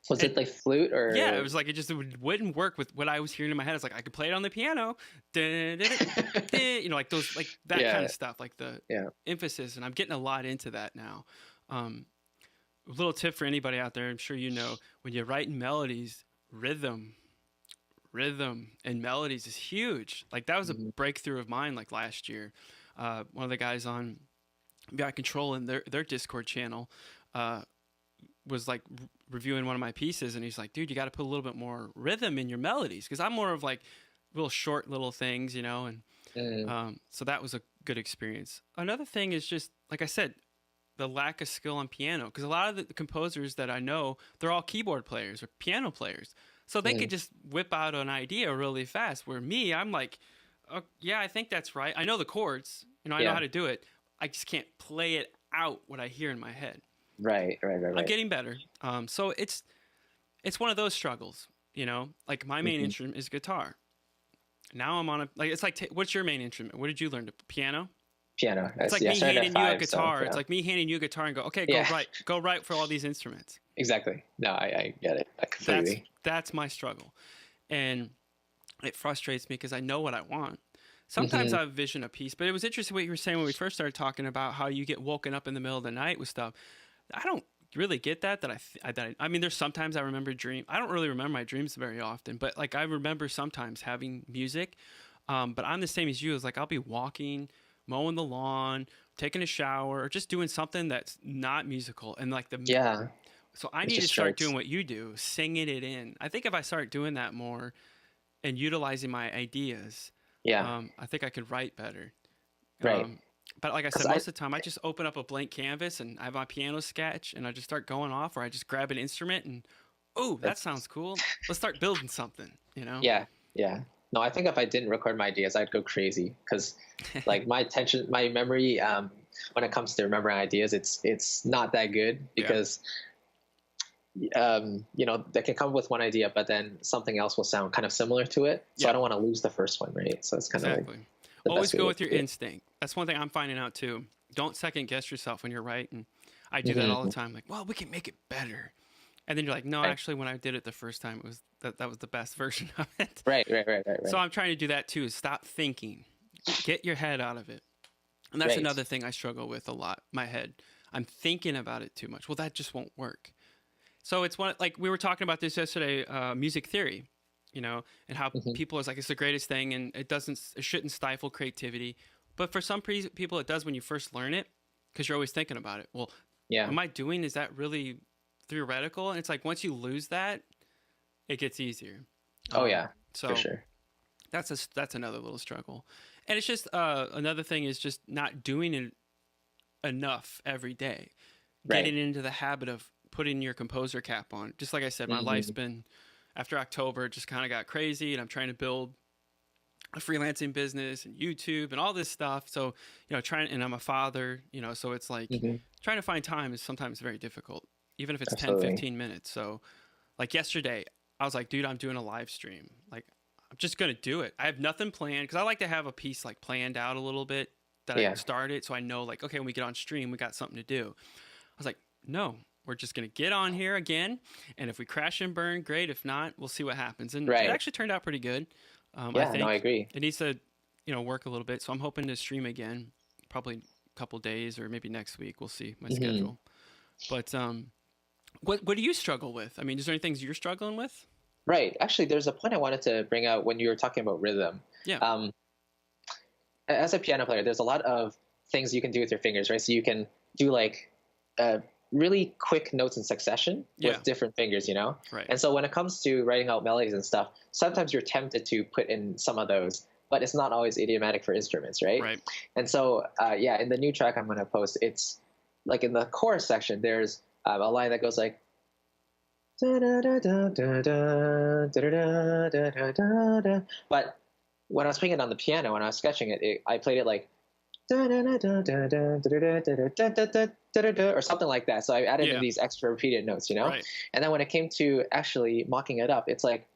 Was it like flute or? Yeah, it was like it wouldn't work with what I was hearing in my head. It's like I could play it on the piano, you know, like those, like that kind of stuff, like the emphasis. And I'm getting a lot into that now. A little tip for anybody out there, I'm sure you know, when you're writing melodies, rhythm and melodies is huge. Like that was a breakthrough of mine. Like last year, one of the guys on VI Control in their Discord channel was like reviewing one of my pieces, and he's like, dude, you got to put a little bit more rhythm in your melodies, because I'm more of like real short little things, you know. And so that was a good experience. Another thing is just, like I said, the lack of skill on piano, because a lot of the composers that I know, they're all keyboard players or piano players, so they could just whip out an idea really fast, where me, I'm like, oh, yeah, I think that's right, I know the chords, you know, I know how to do it, I just can't play it out what I hear in my head. Right. I'm getting better. So it's one of those struggles, you know. Like my main instrument is guitar. Now I'm on it's like, what's your main instrument? What did you learn? Piano? piano. It's like Yeah, I me started at handing you a 5, so guitar. It's like me handing you a guitar and go, okay, Yeah, go write for all these instruments. exactly. No, I get it completely. That's my struggle, and it frustrates me because I know what I want. Sometimes Hmm. I vision a piece, but it was interesting what you were saying when we first started talking about how you get woken up in the middle of the night with stuff. I don't really get that. I mean, there's sometimes I remember dream. I don't really remember my dreams very often, but like I remember sometimes having music. But I'm the same as you. Is like I'll be walking, mowing the lawn, taking a shower, or just doing something that's not musical, and like the Yeah, so I it need to just start doing starts. what you do, singing it in. I think if I start doing that more and utilizing my ideas, Yeah, I think I could write better. right. Um, but like I Because said, most of the time I just open up a blank canvas and I have my piano sketch and I just start going off, or I just grab an instrument and, oh, that that's sounds cool. Let's start building something, you know? Yeah, yeah. No, I think if I didn't record my ideas, I'd go crazy because, like, my memory, when it comes to remembering ideas, it's not that good Yeah, because, they can come up with one idea, but then something else will sound kind of similar to it. So I yeah, don't want to lose the first one, right? So it's kind of like exactly. the Always best way go to with your do it. instinct. That's one thing I'm finding out too. Don't second guess yourself when you're writing. I do that all the Hmm. time. Like, well, we can make it better. And then you're like, no, Right, actually, when I did it the first time, it was that was the best version of it. So right, I'm trying to do that too. Is stop thinking, get your head out of it. And that's right. another thing I struggle with a lot. My head, I'm thinking about it too much. Well, that just won't work. So it's one like we were talking about this yesterday, music theory, and how Hmm. people is like it's the greatest thing, and it shouldn't stifle creativity. But for some people, it does when you first learn it, because you're always thinking about it. Well, Yeah. am I doing? Is that really theoretical? And it's like once you lose that, it gets easier. Oh Um, yeah, for so sure. that's another little struggle, and it's just another thing is just not doing it enough every day, Right. getting into the habit of putting your composer cap on. Just like I said, my life's Hmm. been after October, it just kind of got crazy, and I'm trying to build a freelancing business and YouTube and all this stuff. So, and I'm a father, so it's like Hmm. trying to find time is sometimes very difficult, even if it's 10, Absolutely. 15 minutes. So, like yesterday, I was like, dude, I'm doing a live stream. Like, I'm just going to do it. I have nothing planned because I like to have a piece like planned out a little bit that I Yeah. started. So I know, like, okay, when we get on stream, we got something to do. I was like, no, we're just going to get on here again. And if we crash and burn, great. If not, we'll see what happens. And it Right. actually turned out pretty good. I Yeah. No, I think agree. it needs to, work a little bit. So I'm hoping to stream again, probably a couple days or maybe next week. We'll see my Hmm. schedule. But what do you struggle with? I mean, is there any things you're struggling with? Right. Actually, there's a point I wanted to bring out when you were talking about rhythm. Yeah. Um, as a piano player, there's a lot of things you can do with your fingers, right? So you can do like really quick notes in succession Yeah. with different fingers, you know? Right. And so when it comes to writing out melodies and stuff, sometimes you're tempted to put in some of those, but it's not always idiomatic for instruments, right? Right. And so, yeah, in the new track I'm going to post, it's like in the chorus section, there's a line that goes like, but when I was playing it on the piano, when I was sketching it, I played it like or something like that. So I added in Yeah. these extra repeated notes, you know? Right. And then when it came to actually mocking it up, it's like,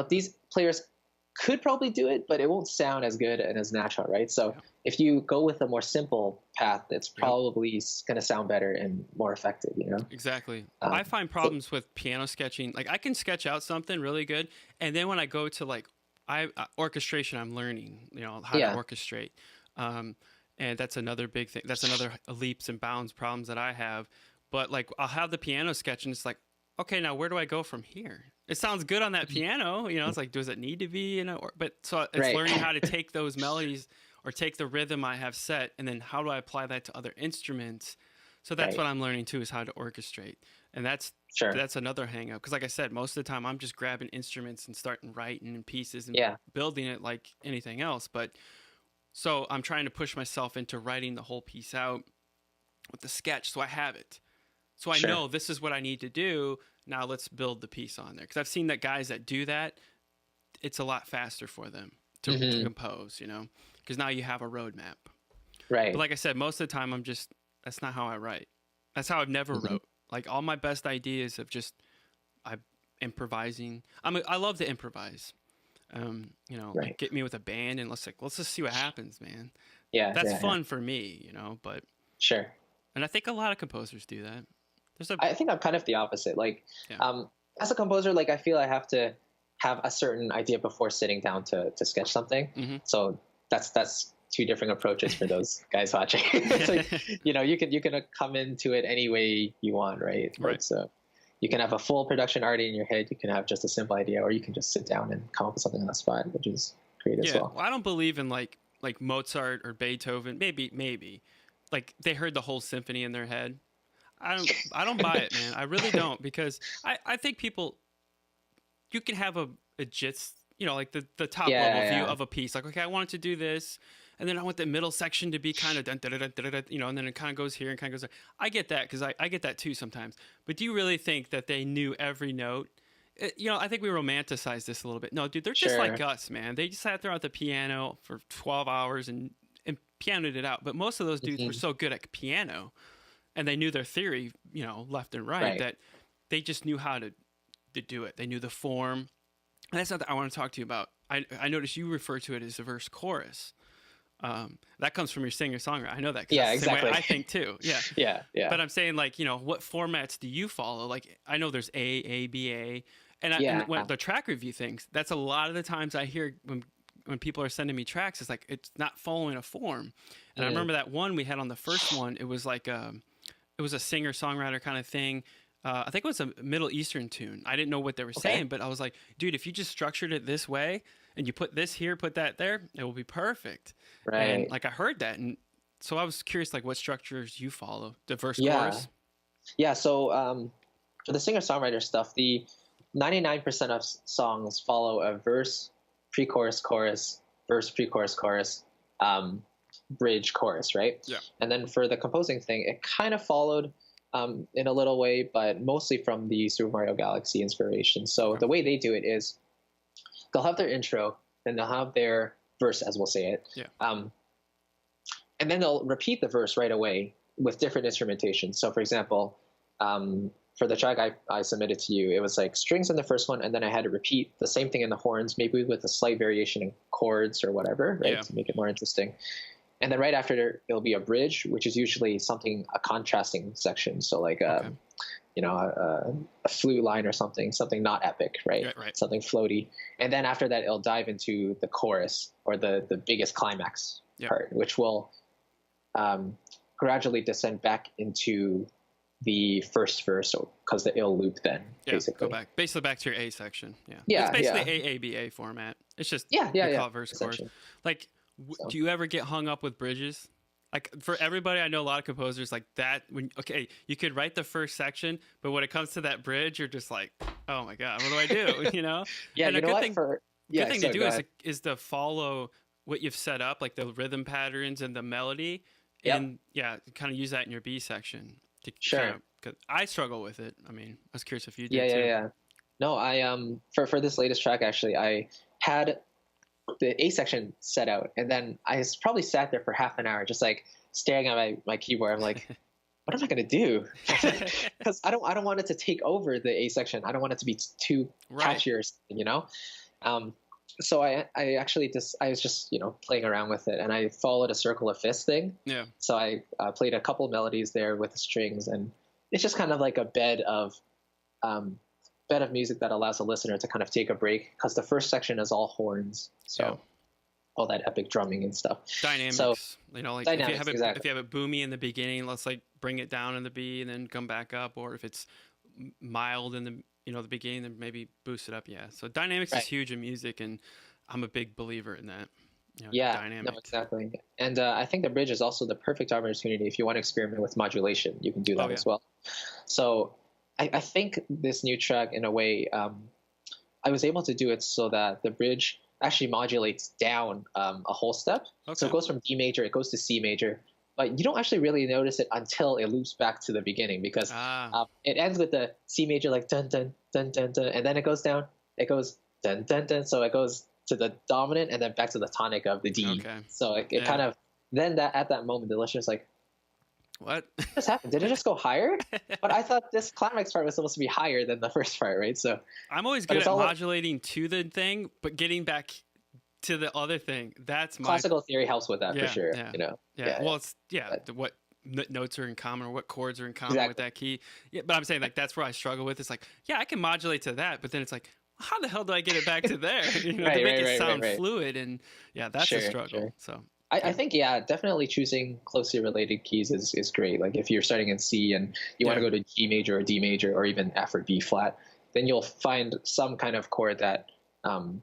these players could probably do it, but it won't sound as good and as natural, right? So Yeah. if you go with a more simple path, it's Yep. probably going to sound better and more effective, you know? Exactly. I Um, find so, problems with piano sketching. Like I can sketch out something really good, and then when I go to like orchestration, I'm learning, how to yeah, orchestrate. Um, and that's another big thing. That's another leaps and bounds problems that I have. But like I'll have the piano sketch, and it's like, okay, now where do I go from here? It sounds good on that piano, It's like, does it need to be, But so it's right, learning how to take those melodies or take the rhythm I have set, and then how do I apply that to other instruments? So that's right, what I'm learning too, is how to orchestrate, and sure, that's another hang up. Because like I said, most of the time I'm just grabbing instruments and starting writing in pieces and yeah, building it like anything else. But so I'm trying to push myself into writing the whole piece out with the sketch, so I have it. So I sure, know this is what I need to do. Now let's build the piece on there. Because I've seen that guys that do that, it's a lot faster for them to hmm, compose, Because now you have a roadmap. But right, like I said, most of the time that's not how I write. That's how I've never hmm, wrote. Like all my best ideas of just I improvising. I love to improvise. Like right, get me with a band and let's just see what happens, man. Yeah, That's yeah, yeah. fun for me, you know, but Sure. and I think a lot of composers do that. There's a I think I'm kind of the opposite. Like, yeah. as a composer, like I feel I have to have a certain idea before sitting down to sketch something. Mm-hmm. So that's two different approaches for those guys watching. It's like, you can come into it any way you want, right? Like, Right. so you can have a full production already in your head. You can have just a simple idea, or you can just sit down and come up with something on the spot, which is great as Yeah. well. Well, I don't believe in like Mozart or Beethoven. Maybe like they heard the whole symphony in their head. I don't buy it, man. I really don't, because I think people, you can have a jits, you know, like the top Yeah, level view yeah. of a piece. Like, okay, I wanted to do this, and then I want the middle section to be kind of you know, and then it kind of goes here and kind of goes there. I get that, because I get that too sometimes. But do you really think that they knew every note? You know, I think we romanticize this a little bit. No, dude, they're just like Sure. us, man. They just sat there at the piano for 12 hours and pianoed it out. But most of those dudes were Mhm. so good at piano, and they knew their theory, you know, left and right, Right. that they just knew how to do it. They knew the form. And that's something I want to talk to you about. I noticed you refer to it as the verse chorus. That comes from your singer-songwriter. I know that, 'cause Yeah, that's the same way exactly. I think too. Yeah. Yeah, yeah. But I'm saying, like, you know, what formats do you follow? Like, I know there's A, B, A. Yeah. And when the track review things, that's a lot of the times I hear when people are sending me tracks, it's like it's not following a form. And I remember that one we had on the first one, it was like it was a singer-songwriter kind of thing. I think it was a Middle Eastern tune. I didn't know what they were saying, but I was like, dude, if you just structured it this way and you put this here, put that there, it will be perfect. Right. And like I heard that, and so I was curious, like what structures you follow, the verse Yeah. chorus. Yeah, so for the singer-songwriter stuff, the 99% of songs follow a verse, pre-chorus, chorus, verse, pre-chorus, chorus, bridge, chorus, right? Yeah. And then for the composing thing, it kind of followed in a little way, but mostly from the Super Mario Galaxy inspiration. So the way they do it is they'll have their intro, then they'll have their verse, as we'll say it. Yeah. And then they'll repeat the verse right away with different instrumentation. So, for example, for the track I submitted to you, it was like strings in the first one, and then I had to repeat the same thing in the horns, maybe with a slight variation in chords or whatever, right, to make it more interesting. And then right after there, it'll be a bridge, which is usually a contrasting section. So like, you know, a flute line or something not epic, right? Right. Something floaty. And then after that, it'll dive into the chorus, or the biggest climax part, which will gradually descend back into the first verse, because it'll loop then, basically. Basically back to your A section. Yeah. Yeah, it's basically AABA format. It's just we call it verse chorus. Like, do you ever get hung up with bridges? Like, for everybody, I know a lot of composers like that. You could write the first section, but when it comes to that bridge, you're just like, oh my god, what do I do? You know? Yeah. And you know good what? thing to do is to follow what you've set up, like the rhythm patterns and the melody, and kind of use that in your B section. Sure. Because I struggle with it. I mean, I was curious if you did too. Yeah. No, I for this latest track, actually, I had the A section set out, and then I probably sat there for half an hour just like staring at my keyboard. I'm like, what am I gonna do? Because I don't want it to take over the A section. I don't want it to be too catchy or something, you know. So I was just, you know, playing around with it, and I followed a circle of fifths thing. Yeah. So I played a couple melodies there with the strings, and it's just kind of like a bed of music that allows the listener to kind of take a break, because the first section is all horns, so all that epic drumming and stuff. Dynamics, so, you know, like if you have it boomy in the beginning, let's like bring it down in the B and then come back up, or if it's mild in the beginning, then maybe boost it up. Yeah. So dynamics is huge in music, and I'm a big believer in that. You know, dynamics. No, exactly. And I think the bridge is also the perfect opportunity if you want to experiment with modulation. You can do that as well. So I think this new track, in a way, I was able to do it so that the bridge actually modulates down a whole step. Okay. So it goes from D major, it goes to C major, but you don't actually really notice it until it loops back to the beginning, because it ends with the C major, like dun dun dun dun dun, and then it goes down, it goes dun dun dun, so it goes to the dominant and then back to the tonic of the D. Okay. So it kind of, then at that moment, the listener's like, what just happened? Did it just go higher? But I thought this climax part was supposed to be higher than the first part, right? So I'm always good at modulating to the thing, but getting back to the other thing. That's my Classical theory helps with that for yeah, sure. yeah, You know. yeah. Well, it's But what notes are in common or what chords are in common with exactly. that key. Yeah, but I'm saying like that's where I struggle with. It's like, yeah, I can modulate to that, but then it's like, how the hell do I get it back to there? To Right, make right, it right, right, sound right. fluid, and yeah, that's a Sure, struggle. sure. So I yeah, think yeah, definitely choosing closely related keys is great. Like if you're starting in C and you want yeah, to go to G major or D major or even F or B flat, then you'll find some kind of chord that um,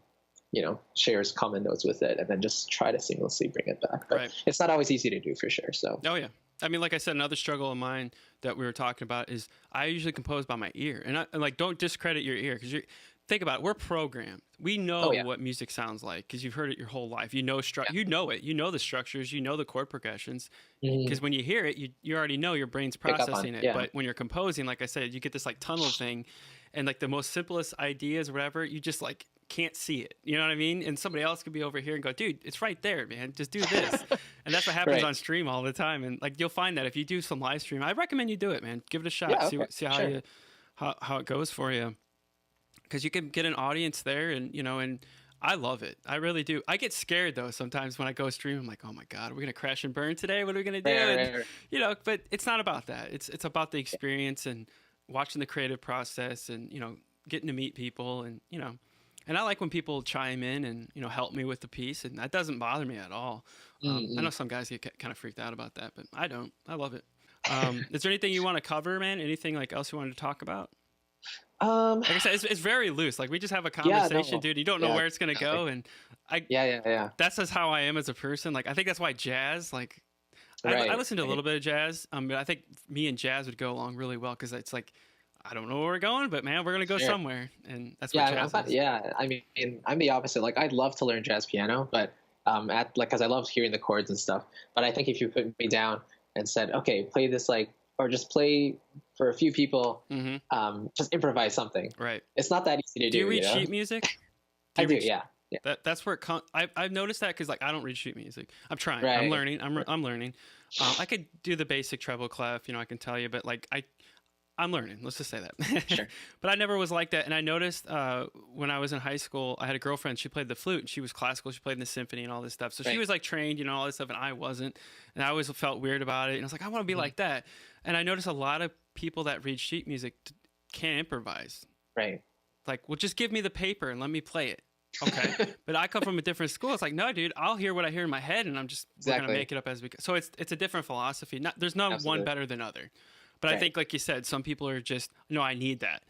shares common notes with it, and then just try to seamlessly bring it back. But right. it's not always easy to do for sure. So Oh yeah. I mean, like I said, another struggle of mine that we were talking about is I usually compose by my ear, and like don't discredit your ear because you think about it. We're programmed. We know oh yeah, what music sounds like because you've heard it your whole life. You know, you know it. You know the structures. You know the chord progressions. hmm Because when you hear it, you already know your brain's pick up on processing it. yeah, But when you're composing, like I said, you get this like tunnel thing, and like the most simplest ideas, or whatever, you just like can't see it. You know what I mean? And somebody else could be over here and go, dude, it's right there, man. Just do this. And that's what happens right, on stream all the time. And like you'll find that if you do some live stream, I recommend you do it, man. Give it a shot. yeah, See okay, see how sure, you how it goes for you. Because you can get an audience there, and and I love it. I really do. I get scared though sometimes when I go stream. I'm like, oh my god, we're gonna crash and burn today. What are we gonna do? right, right, And right, right. but it's not about that. It's about the experience and watching the creative process, and getting to meet people, and and I like when people chime in and help me with the piece, and that doesn't bother me at all. I know Mm-hmm. some guys get kind of freaked out about that, but I don't. I love it. Is there anything you want to cover, man? Anything like else you wanted to talk about? Um, Like I said, it's very loose. Like we just have a yeah, conversation, no, dude. You don't know yeah, where it's gonna definitely. go, and I Yeah, yeah, yeah. that's just how I am as a person. Like I think that's why jazz. Like I Right, listen to a right. little bit of jazz. But I think me and jazz would go along really well because it's like I don't know where we're going, but man, we're gonna go Sure. somewhere, and that's what Yeah, jazz is. yeah. I mean, I'm the opposite. Like, I'd love to learn jazz piano, but at like, because I love hearing the chords and stuff. But I think if you put me down and said, okay, play this like, or just play for a few people, Mm-hmm. just improvise something. Right. It's not that easy to Do you do, read sheet music? Do I you do, read? yeah, yeah. That's where I've noticed that because like I don't read sheet music. I'm trying. I'm Right. learning. I'm learning. I could do the basic treble clef, I can tell you, but like I'm learning. Let's just say that. Sure. But I never was like that, and I noticed when I was in high school, I had a girlfriend. She played the flute, and she was classical. She played in the symphony and all this stuff. So she Right. was like trained, all this stuff, and I wasn't. And I always felt weird about it. And I was like, I want to be Mhm. like that. And I noticed a lot of people that read sheet music can't improvise. Right. Like, well, just give me the paper and let me play it. Okay. But I come from a different school. It's like, no, dude, I'll hear what I hear in my head, and we're gonna Exactly. make it up as we go. So it's a different philosophy. There's not one Absolutely. better than other. But I Right. think, like you said, some people are just, no, I need that,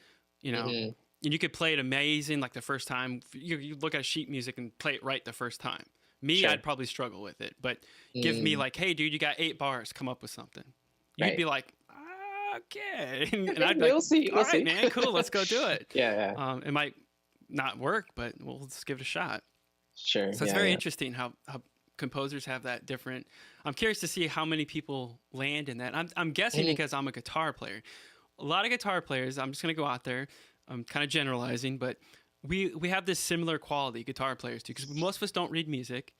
hmm and you could play it amazing like the first time. You look at sheet music and play it right the first time. Me, Sure. I'd probably struggle with it. But give me Mm, like, hey, dude, you got 8 bars, come up with something. You'd right. be like, okay, and I'd be like, We'll see. all We'll right, see. man, cool, let's go do it. Yeah, yeah. It might not work, but we'll let's give it a shot. Sure. So it's Yeah, very yeah. interesting how composers have that different. I'm curious to see how many people land in that. I'm guessing Mhm. because I'm a guitar player. A lot of guitar players. I'm just gonna go out there. I'm kind of generalizing, but we have this similar quality, guitar players do, because most of us don't read music,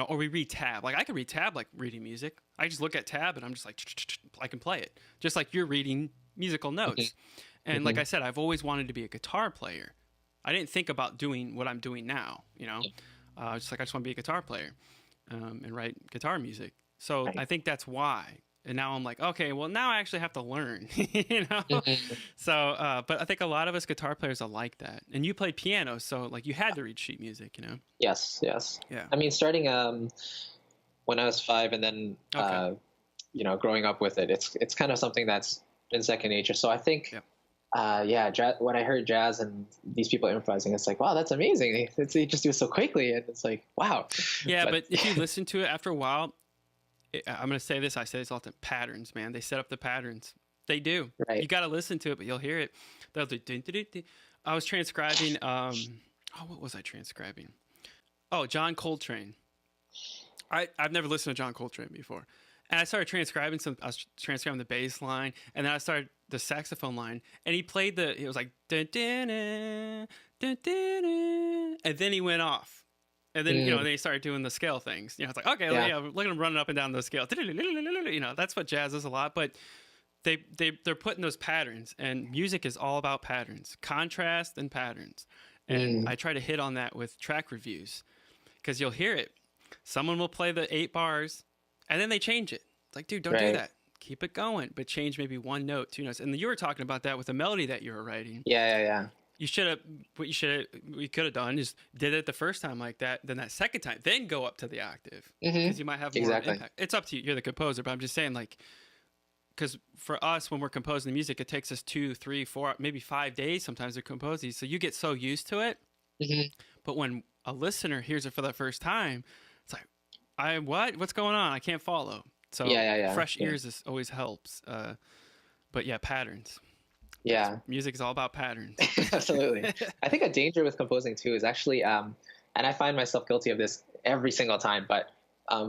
or we read tab. Like I can read tab like reading music. I just look at tab and I'm just like, I can play it, just like you're reading musical Mhm. notes. And like Mhm. I said, I've always wanted to be a guitar player. I didn't think about doing what I'm doing now, just like I just want to be a guitar player and write guitar music. So Right. I think that's why. And now I'm like, okay, well, now I actually have to learn, you know? Mhm. So, but I think a lot of us guitar players are like that. And you played piano, so like you had to read sheet music. Yes, yes. Yeah. I mean, starting when I was 5, and then Okay. growing up with it, it's kind of something that's been second nature. So I think, Yeah. yeah, when I heard jazz and these people improvising, it's like, wow, that's amazing. They just do it so quickly, and it's like, wow. Yeah, But but if you listen to it after a while, I'm going to say this. I say this all the time. Patterns, man. They set up the patterns. They do. You right, got to listen to it, but you'll hear it. They'll do. Dun, dun, dun, dun. I was transcribing. What was I transcribing? Oh, John Coltrane. I've never listened to John Coltrane before, and I started transcribing some. I was transcribing the bass line, and then I started the saxophone line, and he played the. It was like dun, dun, dun, dun, dun, dun, and then he went off. And then, Mm, then he started doing the scale things. It's like, okay, yeah, yeah, look at him running up and down those scales. That's what jazz is a lot. But they're putting those patterns, and music is all about patterns, contrast and patterns. And mm, I try to hit on that with track reviews because you'll hear it. Someone will play the 8 bars, and then they change it. It's like, dude, don't do Right. that. Keep it going, but change maybe 1 note, 2 notes. And you were talking about that with the melody that you were writing. Yeah. You should have, we could have done is did it the first time like that, then that second time, then go up to the octave, because you might have more Exactly. impact. It's up to you. You're the composer, but I'm just saying, like, because for us, when we're composing the music, it takes us 2, 3, 4, maybe 5 days sometimes to compose these. So you get so used to it. But when a listener hears it for the first time, it's like, what's going on? I can't follow. So fresh ears always helps. But yeah, patterns. Yeah. Music is all about patterns. Absolutely. I think a danger with composing too is actually, and I find myself guilty of this every single time, but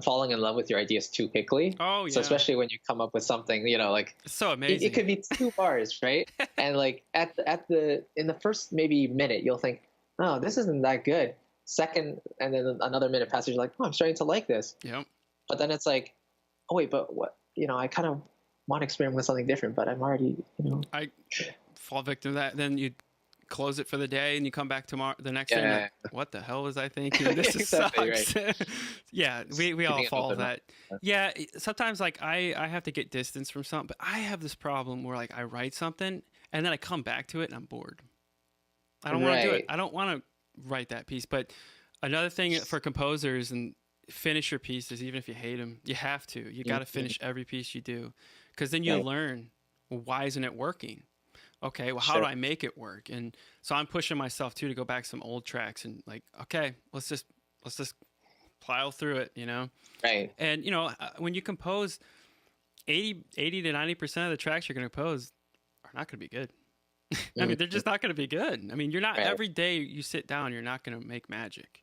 falling in love with your ideas too quickly. Oh, yeah. So especially when you come up with something, you know, like it's so amazing. It could be 2 bars, right? And like in the first maybe minute, you'll think, oh, this isn't that good. Second, and then another minute passes, you're like, oh, I'm starting to like this. Yep. But then it's like, oh wait, but what? You know, I kind of want to experiment with something different, but I'm already, you know. I fall victim to that. Then you close it for the day and you come back tomorrow, the next day, and like, what the hell was I thinking? This Exactly, sucks. Right. Yeah, we all fall that. Yeah, sometimes like I have to get distance from something, but I have this problem where like I write something and then I come back to it and I'm bored. I don't want to do it. I don't want to write that piece. But another thing for composers, and finish your pieces, even if you hate them. You have to. You got to finish every piece you do, because then you learn, well, why isn't it working? Okay, well, how do I make it work? And so I'm pushing myself too to go back to some old tracks and like, okay, let's just plow through it, you know? Right. And you know, when you compose, 80 to 90% of the tracks you're going to compose are not going to be good. I mean, they're just not going to be good. I mean, you're not every day you sit down, you're not going to make magic.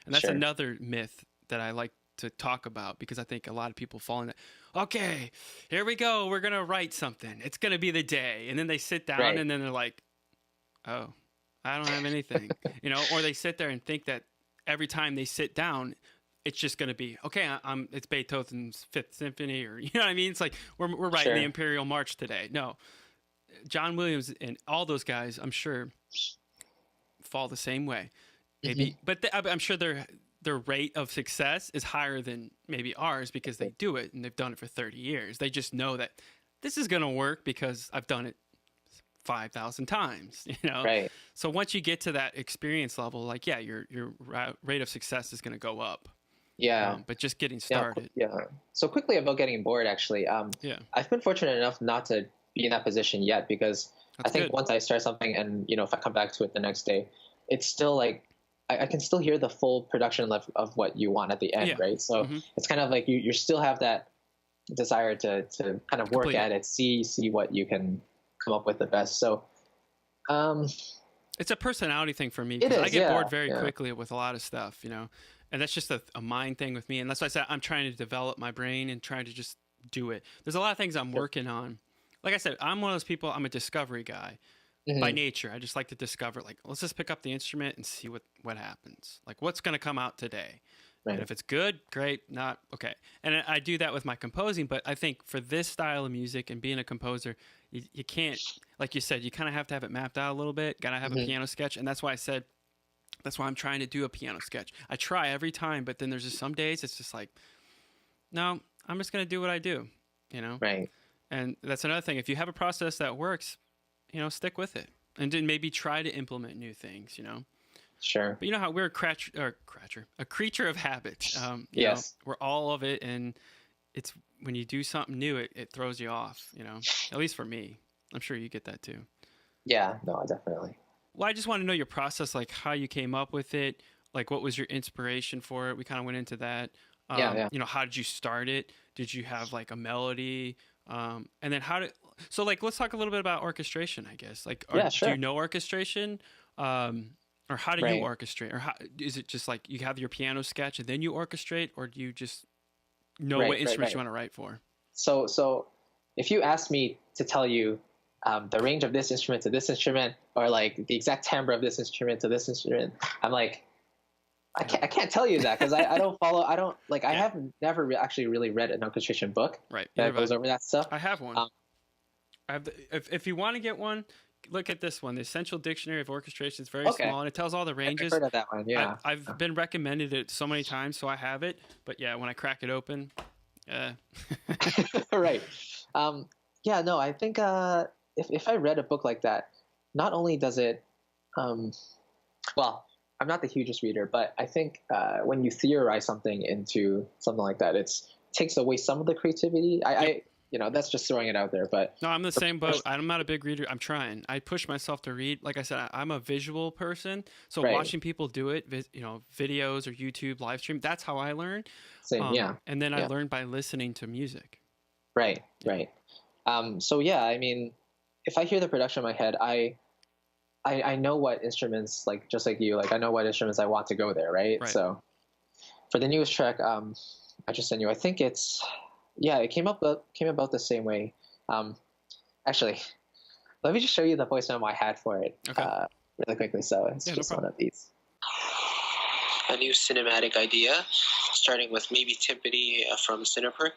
And that's another myth that I like to talk about, because I think a lot of people fall in that. Okay, here we go. We're going to write something. It's going to be the day. And then they sit down and then they're like, oh, I don't have anything, you know, or they sit there and think that every time they sit down, it's just going to be, okay, it's Beethoven's Fifth Symphony, or, you know what I mean? It's like, we're writing the Imperial March today. No, John Williams and all those guys, I'm sure, fall the same way. Maybe, but I'm sure their rate of success is higher than maybe ours, because they do it and they've done it for 30 years. They just know that this is going to work because I've done it 5,000 times, you know? Right. So once you get to that experience level, like, yeah, your rate of success is going to go up. Yeah. But just getting started. Yeah. So quickly about getting bored, actually. I've been fortunate enough not to be in that position yet, because I think once I start something and, you know, if I come back to it the next day, it's still like, I can still hear the full production of what you want at the end, right? So it's kind of like you still have that desire to kind of work at it, see what you can come up with the best. So it's a personality thing for me, because I get bored very quickly with a lot of stuff, you know, and that's just a mind thing with me. And that's why I said I'm trying to develop my brain and trying to just do it. There's a lot of things I'm working on. Like I said, I'm one of those people, I'm a discovery guy. By nature, I just like to discover, like, let's just pick up the instrument and see what happens. Like, what's going to come out today? Right. And if it's good, great. Not okay. And I do that with my composing, but I think for this style of music and being a composer, you can't, like you said, you kind of have to have it mapped out a little bit. Got to have a piano sketch. And that's why I said, that's why I'm trying to do a piano sketch. I try every time, but then there's just some days it's just like, no, I'm just going to do what I do, you know? Right. And that's another thing. If you have a process that works, you know, stick with it, and then maybe try to implement new things, you know? Sure. But you know how we're a creature of habit. You know, we're all of it. And it's when you do something new, it throws you off, you know, at least for me. I'm sure you get that too. Yeah, no, definitely. Well, I just want to know your process, like how you came up with it. Like, what was your inspiration for it? We kind of went into that. You know, how did you start it? Did you have like a melody? And then so like, let's talk a little bit about orchestration, I guess. Like, do you know orchestration? Or how do you orchestrate? Or how, is it just like you have your piano sketch and then you orchestrate, or do you just know what instruments you want to write for? So if you ask me to tell you the range of this instrument to this instrument, or like the exact timbre of this instrument to this instrument, I'm like, I can't tell you that, because I have never actually really read an orchestration book that goes over that stuff. I have one. If you want to get one, look at this one. The Essential Dictionary of Orchestration is very Okay. small, and it tells all the I've ranges. heard of that one. Yeah. I've been recommended it so many times, so I have it. But yeah, when I crack it open, Right. Yeah. No, I think if I read a book like that, not only does it, well, I'm not the hugest reader, but I think when you theorize something into something like that, it takes away some of the creativity. I that's just throwing it out there, but no, I'm the same boat. I'm not a big reader. I'm trying. I push myself to read. Like I said, I'm a visual person, so Right. watching people do it, videos or YouTube live stream, that's how I learn. same. Yeah. And then I learned by listening to music. Right. Right. So yeah, I mean, if I hear the production in my head, I know what instruments, like just like you, like I know what instruments I want to go there, right? So for the newest track, I just sent you. I think it came about the same way. Actually, let me just show you the voice memo I had for it really quickly. So it's just one of these. A new cinematic idea, starting with maybe timpani from Cineper.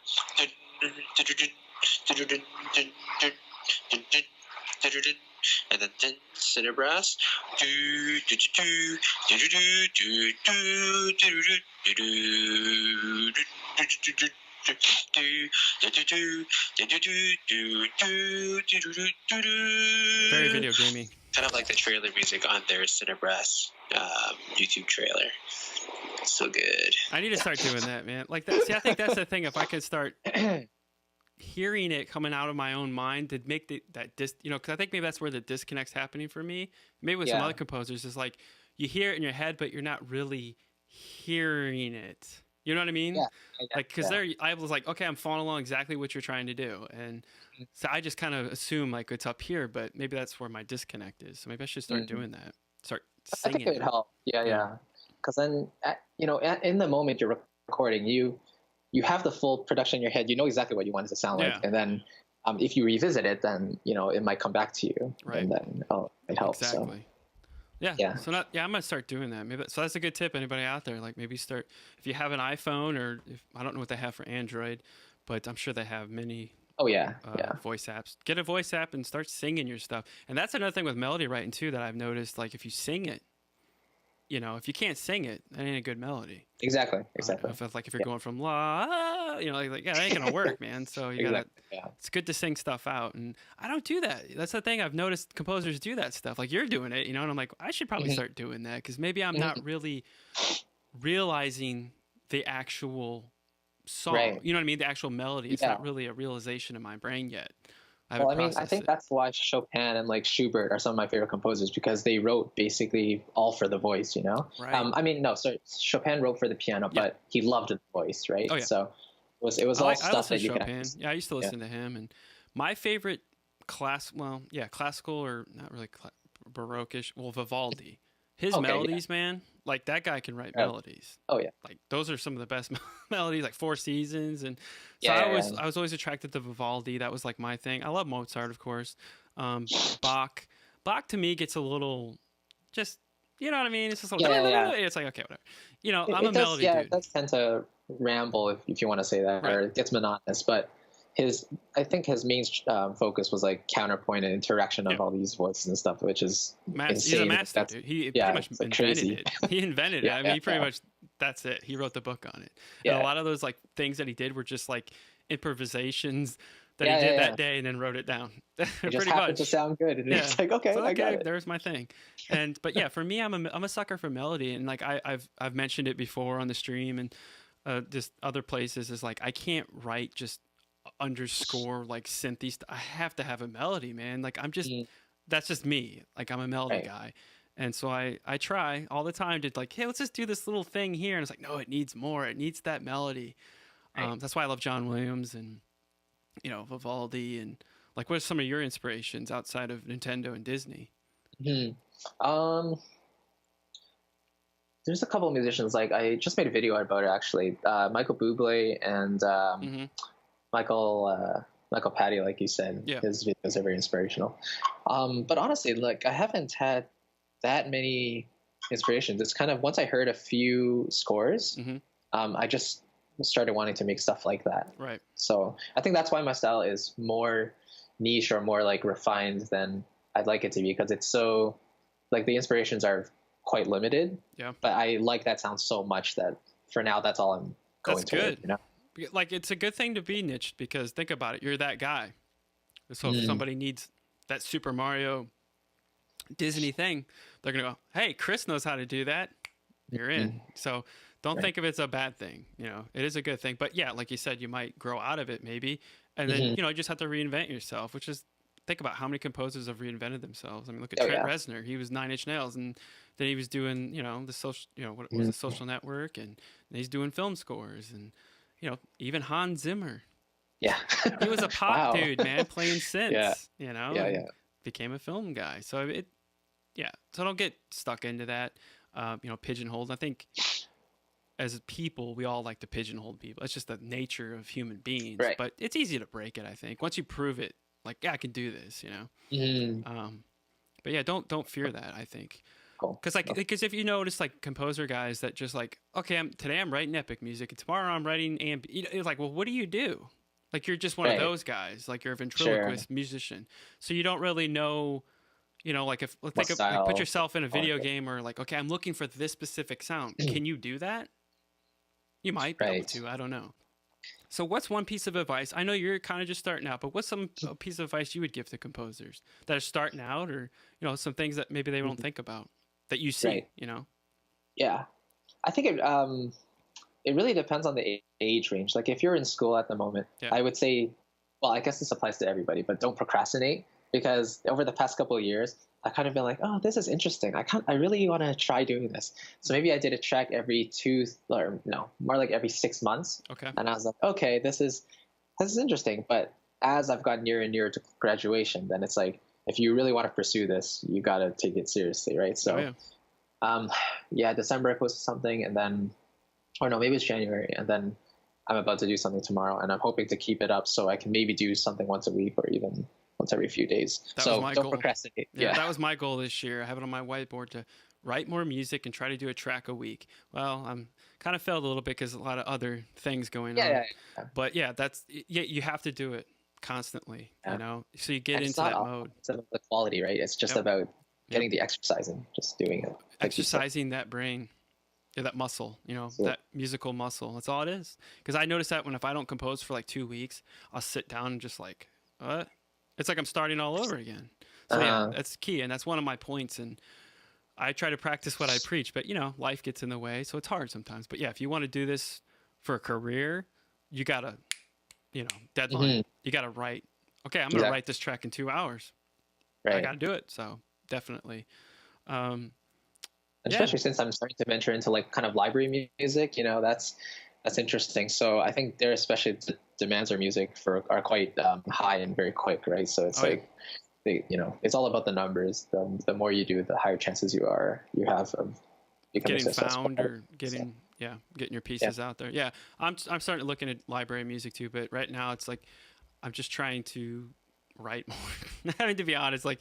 And then Cinebrass. Very video gamey. Kind of like the trailer music on their Cinebrass YouTube trailer. It's so good. I need to start doing that, man. Like that. See, I think that's the thing. If I could start hearing it coming out of my own mind to make because I think maybe that's where the disconnect's happening for me. Maybe with some other composers, is like you hear it in your head, but you're not really hearing it. You know what I mean? Yeah. Like, because I was like, okay, I'm following along exactly what you're trying to do, and so I just kind of assume like it's up here, but maybe that's where my disconnect is. So maybe I should start doing that. Start singing. I think it would help. Yeah. Because then, in the moment you're recording, you have the full production in your head. You know exactly what you want it to sound like, and then if you revisit it, then it might come back to you, and then it helps. Exactly. So. Yeah. So I'm gonna start doing that. Maybe so. That's a good tip. Anybody out there, like maybe start if you have an iPhone, or I don't know what they have for Android, but I'm sure they have many. Voice apps. Get a voice app and start singing your stuff. And that's another thing with melody writing too that I've noticed. Like if you sing it, if you can't sing it, that ain't a good melody. Exactly. If you're going from la, that ain't gonna work, man. So you gotta. It's good to sing stuff out, and I don't do that. That's the thing. I've noticed composers do that stuff. Like you're doing it, and I'm like, I should probably start doing that because maybe I'm not really realizing the actual song. Right. You know what I mean? The actual melody. It's not really a realization in my brain yet. I think that's why Chopin and like Schubert are some of my favorite composers, because they wrote basically all for the voice, Right. Chopin wrote for the piano, but he loved the voice, right? Oh, yeah. So it was all stuff that you Chopin. Yeah, I used to listen to him, and my favorite classical or not really Baroque-ish, Vivaldi. His melodies, man, like that guy can write melodies. Oh yeah, like those are some of the best melodies, like Four Seasons, and so I was always attracted to Vivaldi. That was like my thing. I love Mozart, of course. Bach to me gets a little, just you know what I mean. It's just a little, it's like okay, whatever. I'm a melody dude. It does tend to ramble if you want to say that, or it gets monotonous, but. I think his main focus was like counterpoint and interaction of all these voices and stuff, which is insane. He's a master, dude. He pretty much invented it. He invented it. I mean, he pretty much, that's it. He wrote the book on it. And a lot of those like things that he did were just like improvisations that he did that day and then wrote it down. It just happened to sound good. And it's like, okay, I got it. There's my thing. But yeah, for me, I'm a sucker for melody. And like I've mentioned it before on the stream and just other places, is like I can't write just underscore like synthy I have to have a melody, man. Like I'm just that's just me. Like I'm a melody guy, and so I try all the time to like, hey, let's just do this little thing here, and it's like, no, it needs more. It needs that melody. That's why I love John Williams and Vivaldi. And like, what are some of your inspirations outside of Nintendo and Disney? There's a couple of musicians, like I just made a video about it actually. Michael Bublé and Michael Patty, like you said, his videos are very inspirational. But honestly, like I haven't had that many inspirations. It's kind of, once I heard a few scores, I just started wanting to make stuff like that. Right. So I think that's why my style is more niche or more like refined than I'd like it to be, because it's so, like, the inspirations are quite limited. Yeah. But I like that sound so much that for now, that's all I'm going That's toward, good. you know? Like, it's a good thing to be niched, because think about it. You're that guy. So if somebody needs that Super Mario Disney thing, they're going to go, hey, Chris knows how to do that. You're in. So don't think of it as a bad thing. You know, it is a good thing. But yeah, like you said, you might grow out of it maybe. And then, you know, you just have to reinvent yourself, which is, think about how many composers have reinvented themselves. I mean, look at Trent Reznor. He was Nine Inch Nails, and then he was doing, you know, the social, you know, what was the Social Network, and he's doing film scores, and, you know, even Hans Zimmer. Yeah. He was a pop dude, man, playing synths, you know, and became a film guy. So so don't get stuck into that, you know, pigeonholed. I think as people, we all like to pigeonhole people. It's just the nature of human beings, but it's easy to break it, I think. Once you prove it, like, yeah, I can do this, you know? But yeah, don't fear that, I think. Because if you notice, like, composer guys that just like, okay, today I'm writing epic music, and tomorrow I'm writing it's like, well, what do? Like, you're just one of those guys. Like, you're a ventriloquist musician, so you don't really know, you know, like, if like, put yourself in a video game, or like, okay, I'm looking for this specific sound. Can you do that? You might be able to. I don't know. So what's one piece of advice? I know you're kind of just starting out, but what's some piece of advice you would give to composers that are starting out, or, you know, some things that maybe they don't think about that you see, you know? Yeah. I think it really depends on the age range. Like, if you're in school at the moment, I would say, well, I guess this applies to everybody, but don't procrastinate, because over the past couple of years, I kind of been like, oh, this is interesting. I really want to try doing this. So maybe I did a track every more like every 6 months. Okay. And I was like, okay, this is interesting. But as I've gotten nearer and nearer to graduation, then it's like, if you really want to pursue this, you got to take it seriously, right? So, December I posted something, and then, or no, maybe it's January, and then I'm about to do something tomorrow, and I'm hoping to keep it up so I can maybe do something once a week, or even once every few days. So don't procrastinate. Yeah, that was my goal this year. I have it on my whiteboard to write more music and try to do a track a week. Well, I'm kind of failed a little bit because a lot of other things going on. Yeah. But yeah, you have to do it constantly, you know, so you get into that mode. It's about the quality, right? It's just about getting the exercise and just doing it. Exercising that brain. Yeah, that muscle, you know, that musical muscle. That's all it is. Because I notice that if I don't compose for like 2 weeks, I'll sit down and just like, what? It's like I'm starting all over again. So yeah, that's key. And that's one of my points. And I try to practice what I preach, but, you know, life gets in the way. So it's hard sometimes. But yeah, if you want to do this for a career, you got to, you know, deadline. You got to write. Okay, I'm going to write this track in 2 hours. I got to do it. So definitely. Especially since I'm starting to venture into like kind of library music, you know, that's interesting. So I think there, especially the demands of music are quite high and very quick, right? So it's you know, it's all about the numbers. The more you do, the higher chances you have of becoming getting found or getting your pieces out there. Yeah, I'm starting to looking at library music too, but right now it's like I'm just trying to write more. I mean, to be honest, like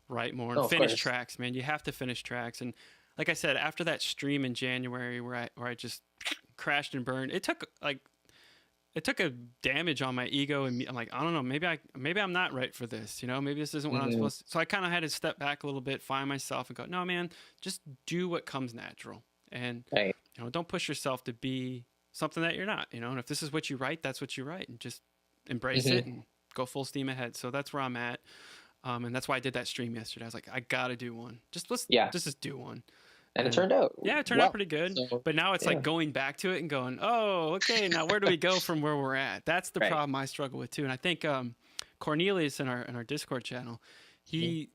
write more and finish tracks, man. You have to finish tracks. And like I said, after that stream in January where I just crashed and burned, it took a damage on my ego, and I'm like, I don't know, maybe I'm not right for this, you know, maybe this isn't what I'm supposed to. So I kind of had to step back a little bit, find myself, and go, no, man, just do what comes natural, and you know, don't push yourself to be something that you're not, you know. And if this is what you write, that's what you write, and just embrace it and go full steam ahead. So that's where I'm at, and that's why I did that stream yesterday. I was like, I gotta do one. Just do one. And it turned out. Yeah, it turned out pretty good. So, but now it's like going back to it and going, oh, okay, now where do we go from where we're at? That's the problem I struggle with too. And I think Cornelius in our Discord channel, he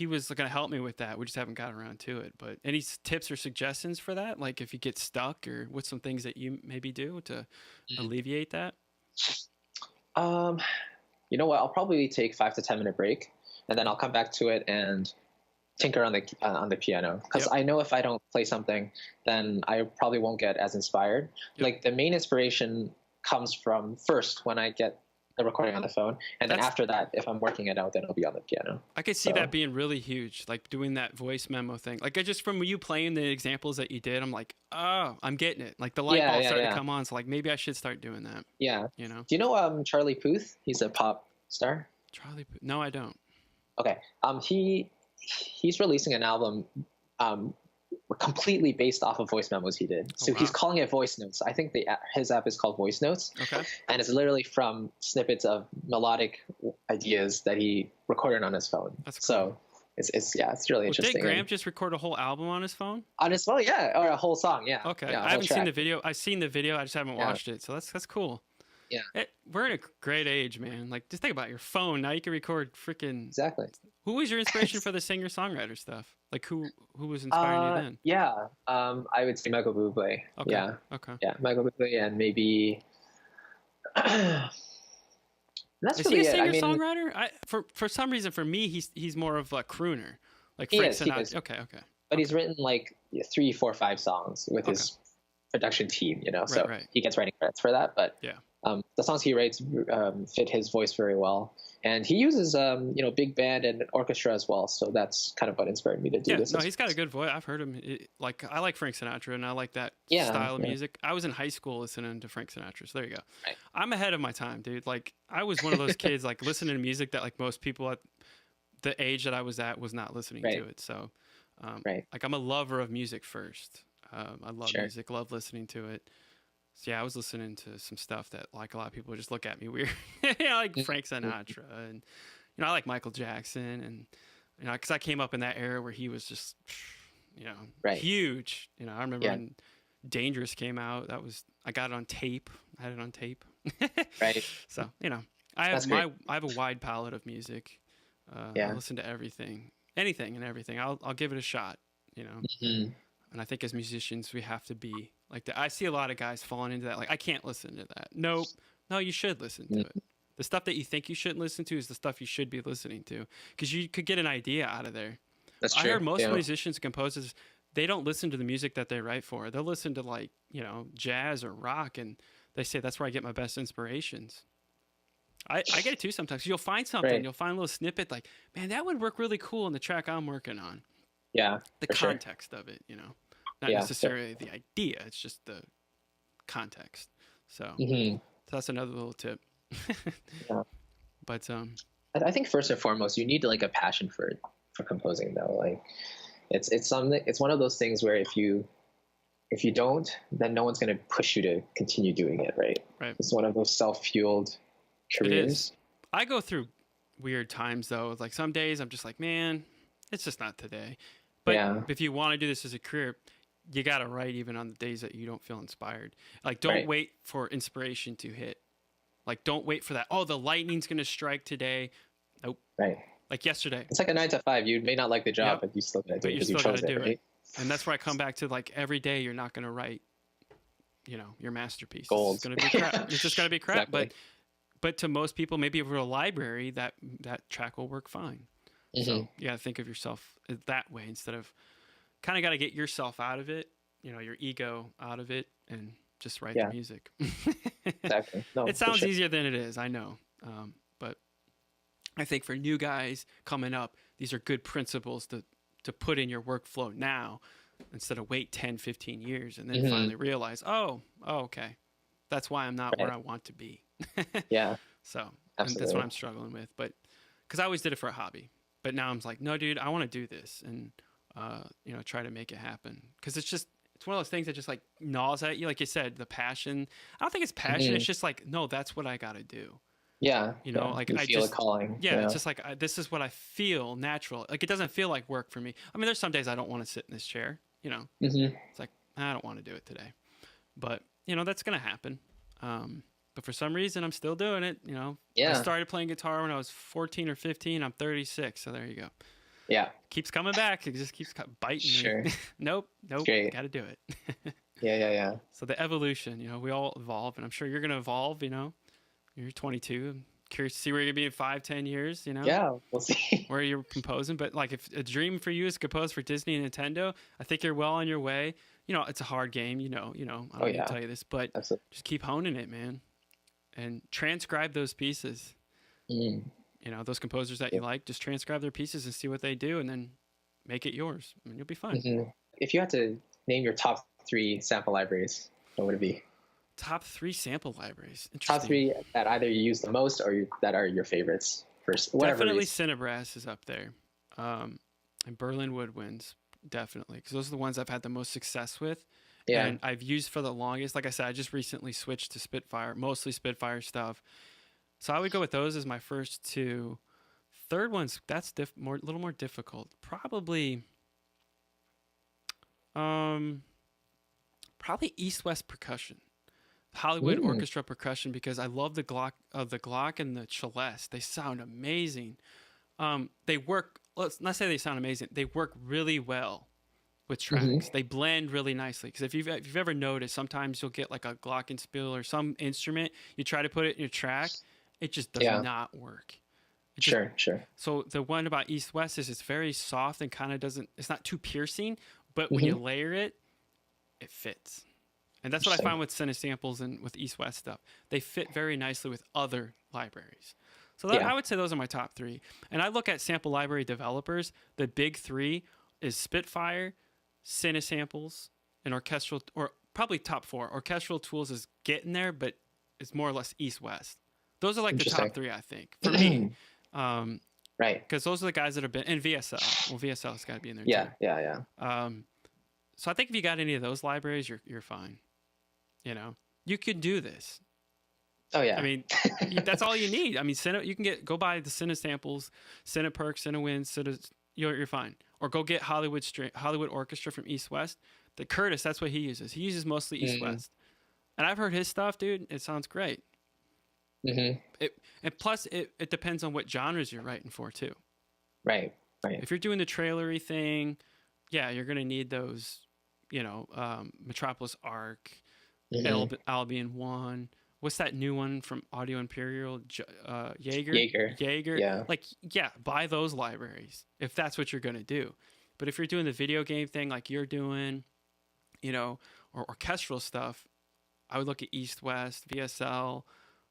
was going to help me with that. We just haven't gotten around to it. But any tips or suggestions for that? Like if you get stuck, or what's some things that you maybe do to alleviate that? You know what? I'll probably take 5 to 10 minute break, and then I'll come back to it and tinker on the piano, because I know if I don't play something, then I probably won't get as inspired. Like the main inspiration comes from first when I get the recording on the phone, and then after that, if I'm working it out, then it'll be on the piano. I could see that being really huge, like doing that voice memo thing. Like just from you playing the examples that you did, I'm like, oh, I'm getting it. Like the light bulb started to come on. So like maybe I should start doing that. Yeah. You know. Do you know Charlie Puth? He's a pop star. Charlie Puth? No, I don't. Okay. He's releasing an album completely based off of voice memos he did. So he's calling it Voice Notes. I think his app is called Voice Notes. Okay. And it's literally from snippets of melodic ideas that he recorded on his phone. That's cool. So it's really interesting. Did Graham just record a whole album on his phone? On his phone, yeah, or a whole song, yeah. Okay. Yeah, I haven't seen the video. I've seen the video. I just haven't watched it. So that's cool. Yeah. We're in a great age, man. Like, just think about your phone. Now you can record freaking. Exactly. Who was your inspiration for the singer-songwriter stuff? Like, who was inspiring you then? Yeah. I would say Michael Bublé. Okay. Yeah. Okay. Yeah, Michael Bublé, and maybe. That's Is really he a it. singer-songwriter? For some reason, for me, he's more of a crooner, like Frank Sinatra. He is. Okay. But he's written like 3, 4, 5 songs with his production team, you know. So he gets writing credits for that. But yeah, the songs he writes fit his voice very well, and he uses big band and orchestra as well. So that's kind of what inspired me to do this. No, he's got a good voice. I've heard him. I like Frank Sinatra, and I like that style of music. I was in high school listening to Frank Sinatra, so there you go. Right. I'm ahead of my time, dude. Like, I was one of those kids like listening to music that like most people at the age that I was at was not listening to it. So, like, I'm a lover of music first. I love music, love listening to it. So yeah, I was listening to some stuff that like a lot of people just look at me weird. Like Frank Sinatra, and I like Michael Jackson, and because I came up in that era where he was just huge. I remember when Dangerous came out. I got it on tape. I had it on tape. Right. So I have a wide palette of music. I listen to anything and everything. I'll give it a shot. And I think as musicians, we have to be like that. I see a lot of guys falling into that. Like, I can't listen to that. Nope. No, you should listen to it. The stuff that you think you shouldn't listen to is the stuff you should be listening to, because you could get an idea out of there. That's true. I heard most musicians and composers, they don't listen to the music that they write for. They'll listen to like, jazz or rock, and they say that's where I get my best inspirations. I get it too sometimes. You'll find something, you'll find a little snippet like, man, that would work really cool in the track I'm working on. Yeah. The context of it, not necessarily the idea. It's just the context. So, so that's another little tip. But I think first and foremost, you need like a passion for composing, though. Like, it's something. It's one of those things where if you don't, then no one's going to push you to continue doing it. Right. It's one of those self-fueled careers. It is. I go through weird times though. Like, some days I'm just like, man, it's just not today. But if you want to do this as a career, you got to write even on the days that you don't feel inspired. Like, don't wait for inspiration to hit. Like, don't wait for that. Oh, the lightning's going to strike today. Nope. Right. Like yesterday. It's like a 9 to 5. You may not like the job, but you still got to do it because you chose it, right? And that's where I come back to, like, every day you're not going to write, your masterpiece. Gold. It's going to be crap. It's just going to be crap. Exactly. But to most people, maybe if we're a library, that track will work fine. So you got to think of yourself that way instead of kind of got to get yourself out of it, your ego out of it, and just write the music. Exactly. No, it sounds easier than it is, I know. But I think for new guys coming up, these are good principles to put in your workflow now instead of wait 10, 15 years and then finally realize, oh, okay, that's why I'm not where I want to be. Yeah. So that's what I'm struggling with. But because I always did it for a hobby. But now I'm like, no, dude, I want to do this and, try to make it happen. Because it's one of those things that just like gnaws at you. Like you said, the passion. I don't think it's passion. It's just like, no, that's what I got to do. Yeah. Like you I feel just a calling. Yeah. It's just like, this is what I feel natural. Like, it doesn't feel like work for me. I mean, there's some days I don't want to sit in this chair, It's like, I don't want to do it today. But, that's going to happen. But for some reason, I'm still doing it. I started playing guitar when I was 14 or 15. I'm 36, so there you go. Yeah. Keeps coming back. It just keeps biting me. Nope. Got to do it. Yeah. So the evolution, we all evolve, and I'm sure you're going to evolve, You're 22. I'm curious to see where you're going to be in 5, 10 years, Yeah, we'll see. Where you're composing. But, like, if a dream for you is to compose for Disney and Nintendo, I think you're well on your way. It's a hard game, I don't need to tell you this, but just keep honing it, man. And transcribe those pieces. Those composers that you like, just transcribe their pieces and see what they do, and then make it yours. I mean, you'll be fine. If you had to name your top 3 sample libraries, what would it be? Top 3 sample libraries. Interesting. Top 3 that either you use the most or that are your favorites. for whatever Definitely reason. Cinebrass is up there. And Berlin woodwinds, definitely, because those are the ones I've had the most success with. Yeah. And I've used for the longest. Like I said, I just recently switched to Spitfire, mostly Spitfire stuff. So I would go with those as my first two. Third one's that's a little more difficult. Um, probably East West percussion, Hollywood Mm. orchestra percussion, because I love the Glock and the Celeste. They sound amazing. They work. Let's not say they sound amazing. They work really well with tracks. Mm-hmm. They blend really nicely. Because if you've ever noticed, sometimes you'll get like a glockenspiel or some instrument. You try to put it in your track, it just does Yeah. not work. Sure. So the one about East West is it's very soft and kind of doesn't. It's not too piercing, but when you Mm-hmm. layer it, it fits. And that's what I Interesting. find with Cinesamples and with East West stuff. They fit very nicely with other libraries. So Yeah. I would say those are my top three. And I look at sample library developers. The big three is Spitfire, Cinesamples, and orchestral, or probably top four. Orchestral Tools is getting there, but it's more or less East West. Those are like the Interesting. top three, I think, for me. Right. Because those are the guys that have been, and VSL. Well, VSL's got to be in there Yeah. too. Yeah. So I think if you got any of those libraries, you're fine. You know, you could do this. Oh yeah. I mean, that's all you need. I mean, you can go buy the Cinesamples, Cineperk, Cinewin, you're fine. Or go get Hollywood Orchestra from East West. The Curtis, that's what he uses. He uses mostly East West. And I've heard his stuff, dude. It sounds great. Mm-hmm. And plus, it depends on what genres you're writing for too. Right. If you're doing the trailery thing, yeah, you're gonna need those. Metropolis Arc, Mm-hmm. Albion One. What's that new one from Audio Imperial? Jaeger. Jaeger. Yeah. Like, yeah, buy those libraries if that's what you're gonna do. But if you're doing the video game thing like you're doing, or orchestral stuff, I would look at East West, VSL,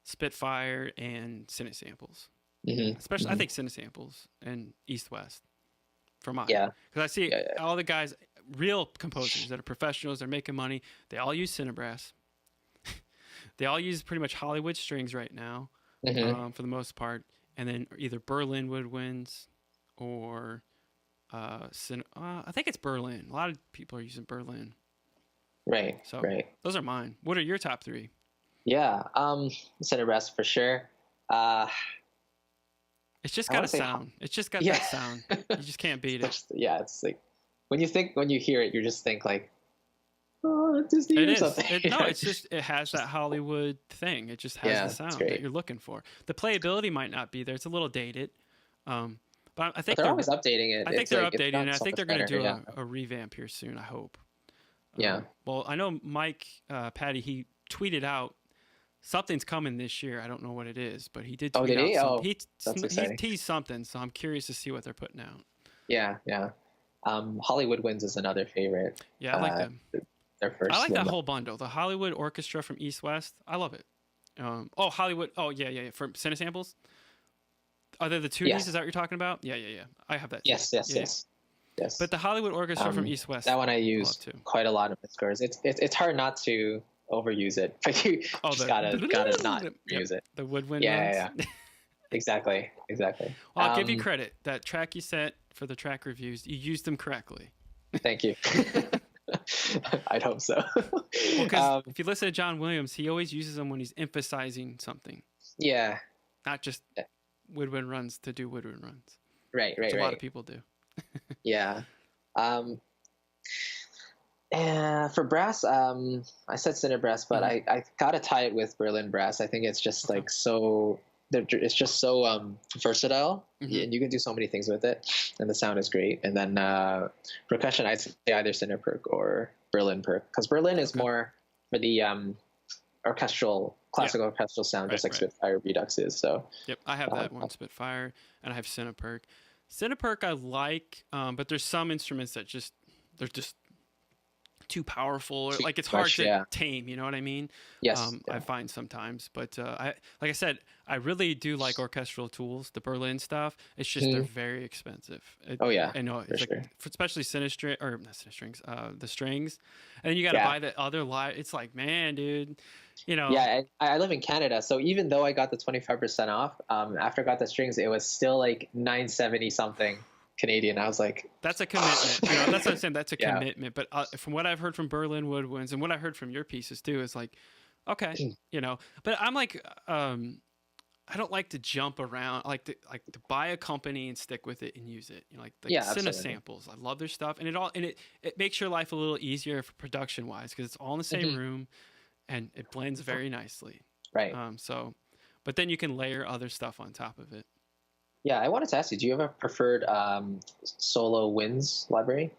Spitfire, and Cinesamples. Mm-hmm. Especially, I think Cinesamples and East West for mine. Yeah. Because I see Yeah. all the guys, real composers that are professionals, they're making money. They all use Cinebrass. They all use pretty much Hollywood strings right now, for the most part. And then either Berlin woodwinds or I think it's Berlin. A lot of people are using Berlin. Right. So Right. those are mine. What are your top three? Yeah. Cinebrass for sure. It's just I got wanna a say sound. It's just got Yeah. that sound. You just can't beat it. Yeah. It's like when you hear it, you just think like, oh, it's Disney It or is. something. It's just, it has that Hollywood thing. It just has Yeah, the it's sound great. that you're looking for. The playability might not be there. It's a little dated. But I think They're always updating it. I think It's they're like, it's updating gotten it. I so think they're much going to do better, a revamp here soon, I hope. Yeah. Well, I know Mike Patty, he tweeted out something's coming this year. I don't know what it is, but he did tweet did out he? something. Oh, that's He exciting. teased something, so I'm curious to see what they're putting out. Yeah. Hollywood Winds is another favorite. Yeah, I like them. Their first. I like that one. whole bundle. The Hollywood Orchestra from East West. I love it. Hollywood. Oh, yeah. From Cinesamples. Are they the 2Ds? Yes. Is that what you're talking about? Yeah. I have that. Yes. But the Hollywood Orchestra from East West. That one I love use too. quite a lot in my scores. It's hard not to overuse it, but you just gotta not use it. The woodwind Yeah. ones. Exactly. Well, I'll give you credit. That track you sent for the track reviews, you used them correctly. Thank you. I'd hope so. Well, because if you listen to John Williams, he always uses them when he's emphasizing something. Yeah. Not just woodwind runs to do woodwind runs. Right. Which a lot of people do. Yeah. For brass, I said Cinebrass, but I gotta tie it with Berlin brass. I think it's just like so. It's just so versatile, and you can do so many things with it, and the sound is great. And then percussion, I'd say either Cineperk or Berlin perk, because Berlin is more for the classical orchestral sound, just like Spitfire Redux is. So yep, I have that one Spitfire, and I have Cineperk. Cineperk I like, but there's some instruments that they're just too powerful, or Too like it's hard much, to yeah. tame. You know what I mean? Yes. I Yeah. find sometimes, but like I said, I really do like orchestral tools, the Berlin stuff. It's just they're Mhm. very expensive. Oh yeah, I know for it's like sure. especially sinistring or not sinistrings, the strings, and then you got to Yeah. buy the other live. It's like, man, dude, you know. Yeah, I live in Canada, so even though I got the 25% off, after I got the strings, it was still like 970 something Canadian. I was like, That's a commitment. You know, that's what I'm saying. That's a yeah. commitment. But from what I've heard from Berlin Woodwinds and what I heard from your pieces too, is like, okay, you know. But I'm like, I don't like to jump around. I like to buy a company and stick with it and use it. You know, like Yeah, Cine absolutely. Samples. I love their stuff, and it makes your life a little easier for production wise because it's all in the same Hmm. room and it blends very nicely. Right. But then you can layer other stuff on top of it. Yeah, I wanted to ask you, do you have a preferred solo wins library?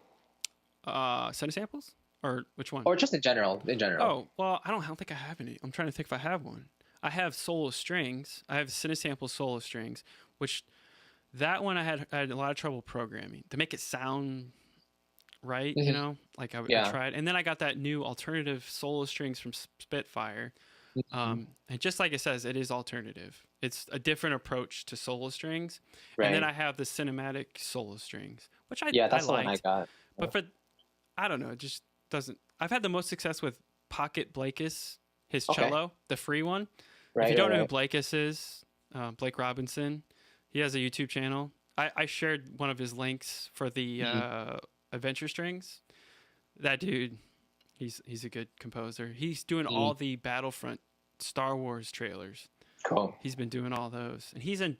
Cine Samples or which one? Or just in general, in general. Oh, well, I don't think I have any. I'm trying to think if I have one. I have solo strings. I have Cinesample solo strings, which that one I had a lot of trouble programming to make it sound right, you Hmm. know? Like I Yeah. tried. And then I got that new alternative solo strings from Spitfire. Hmm. And just like it says, it is alternative. It's a different approach to solo strings. And then Right. I have the cinematic solo strings, which Yeah, I that's the one I liked. got. But I don't know, it just doesn't. I've had the most success with Pocket Blakis, his Okay. cello, the free one. If Right, you don't know who right. Blakis is, Blake Robinson, he has a YouTube channel. I shared one of his links for the Adventure Strings. That dude, he's a good composer. He's doing all the Battlefront Star Wars trailers. Cool. He's been doing all those, and he's in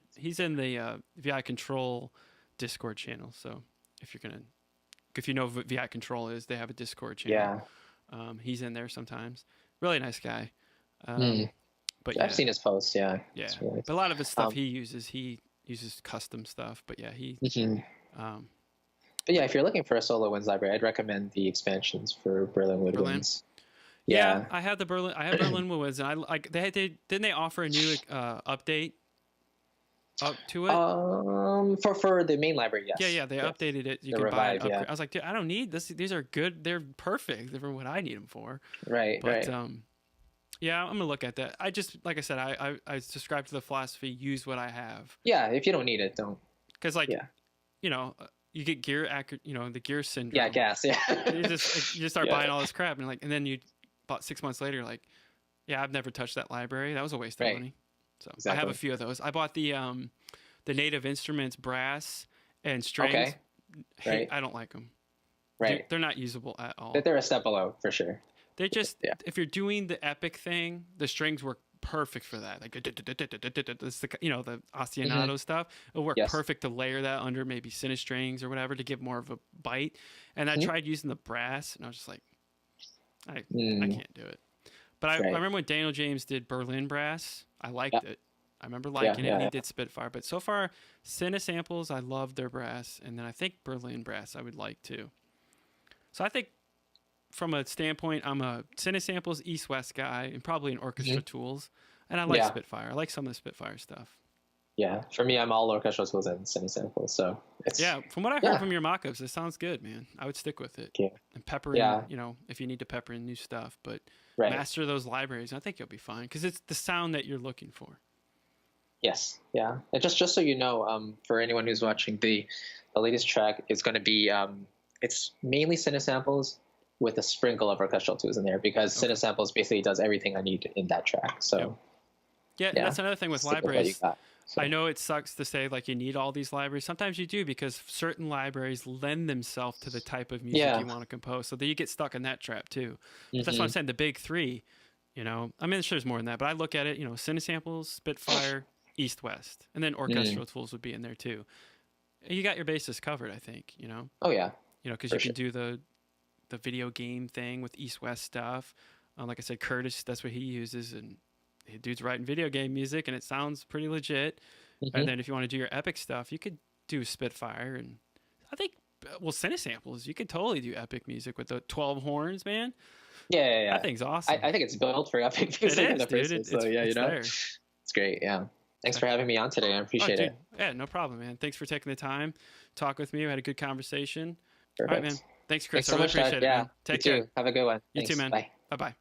the VI Control Discord channel. So if you know what VI Control is, they have a Discord channel. Yeah. He's in there sometimes. Really nice guy. Mm. But yeah, I've seen his posts, yeah. yeah. It's really nice. But a lot of his stuff he uses custom stuff. But yeah, Mhm. um, But yeah, if you're looking for a solo wins library, I'd recommend the expansions for Berlin Woodwinds. yeah, I have Berlin Woods, and I like didn't they offer a new update up to it? For the main library, yes. Yeah, they updated it. You The can buy it. Revive, yeah. I was like, dude, I don't need this. These are good. They're perfect. They're for what I need them for. Right, But right. yeah, I'm gonna look at that. I just like I said, I subscribe to the philosophy: use what I have. Yeah, if you don't need it, don't. Because like, Yeah. you know, you get the gear syndrome. Yeah, gas. Yeah. You just start Yeah. buying all this crap, and and then about 6 months later, like, yeah, I've never touched that library. That was a waste of Right. money. So I Exactly. have a few of those. I bought the Native Instruments brass and strings. Okay. Right. I don't like them. Right. They're not usable at all. They're a step below for sure. They just Yeah. if you're doing the epic thing, the strings work perfect for that. Like this, the ostinato stuff. It'll work Yes. perfect to layer that under maybe Cinestrings or whatever to give more of a bite. And I Mhm. tried using the brass, and I was just like, I Mm. can't do it. But I Right. remember when Daniel James did Berlin brass. I liked Yeah. it. I remember liking it. And he Yeah. did Spitfire. But so far, Cine Samples, I love their brass, and then I think Berlin brass I would like too. So I think from a standpoint, I'm a Cine Samples East West guy, and probably an Orchestra Tools, and I like Yeah. Spitfire. I like some of the Spitfire stuff. Yeah. For me, I'm all orchestral tools and semi-samples. So it's Yeah, from what I heard from your mock-ups, it sounds good, man. I would stick with it. Yeah. And pepper in, if you need to pepper in new stuff, but right. master those libraries. I think you'll be fine because it's the sound that you're looking for. Yes. Yeah. And just so you know, for anyone who's watching, the latest track is going to be it's mainly Cinesamples with a sprinkle of orchestral tools in there because Cinesamples basically does everything I need in that track. So yeah, that's another thing with stick what libraries. you got. So. I know it sucks to say like you need all these libraries. Sometimes you do because certain libraries lend themselves to the type of music you want to compose. So that you get stuck in that trap too. But that's what I'm saying. The big three, I mean, sure there's more than that, but I look at it, Cinesamples, Spitfire, East West, and then orchestral tools would be in there too. You got your bases covered, I think, Oh yeah. Because you can do the video game thing with East West stuff. Like I said, Curtis, that's what he uses, and the dude's writing video game music, and it sounds pretty legit. And then if you want to do your epic stuff, you could do Spitfire, and I think Cinesamples, you could totally do epic music with the 12 horns, man. Yeah. That thing's awesome. I think it's built for epic music in the first place. So there. It's great. Yeah. Thanks for having me on today. I appreciate it. Yeah, no problem, man. Thanks for taking the time. Talk with me. We had a good conversation. Perfect. All right, man. Thanks, Chris. Thanks so I really much, Todd. appreciate it, Yeah, man. Take you care. too. Have a good one. You Thanks. too, man. Bye. Bye bye.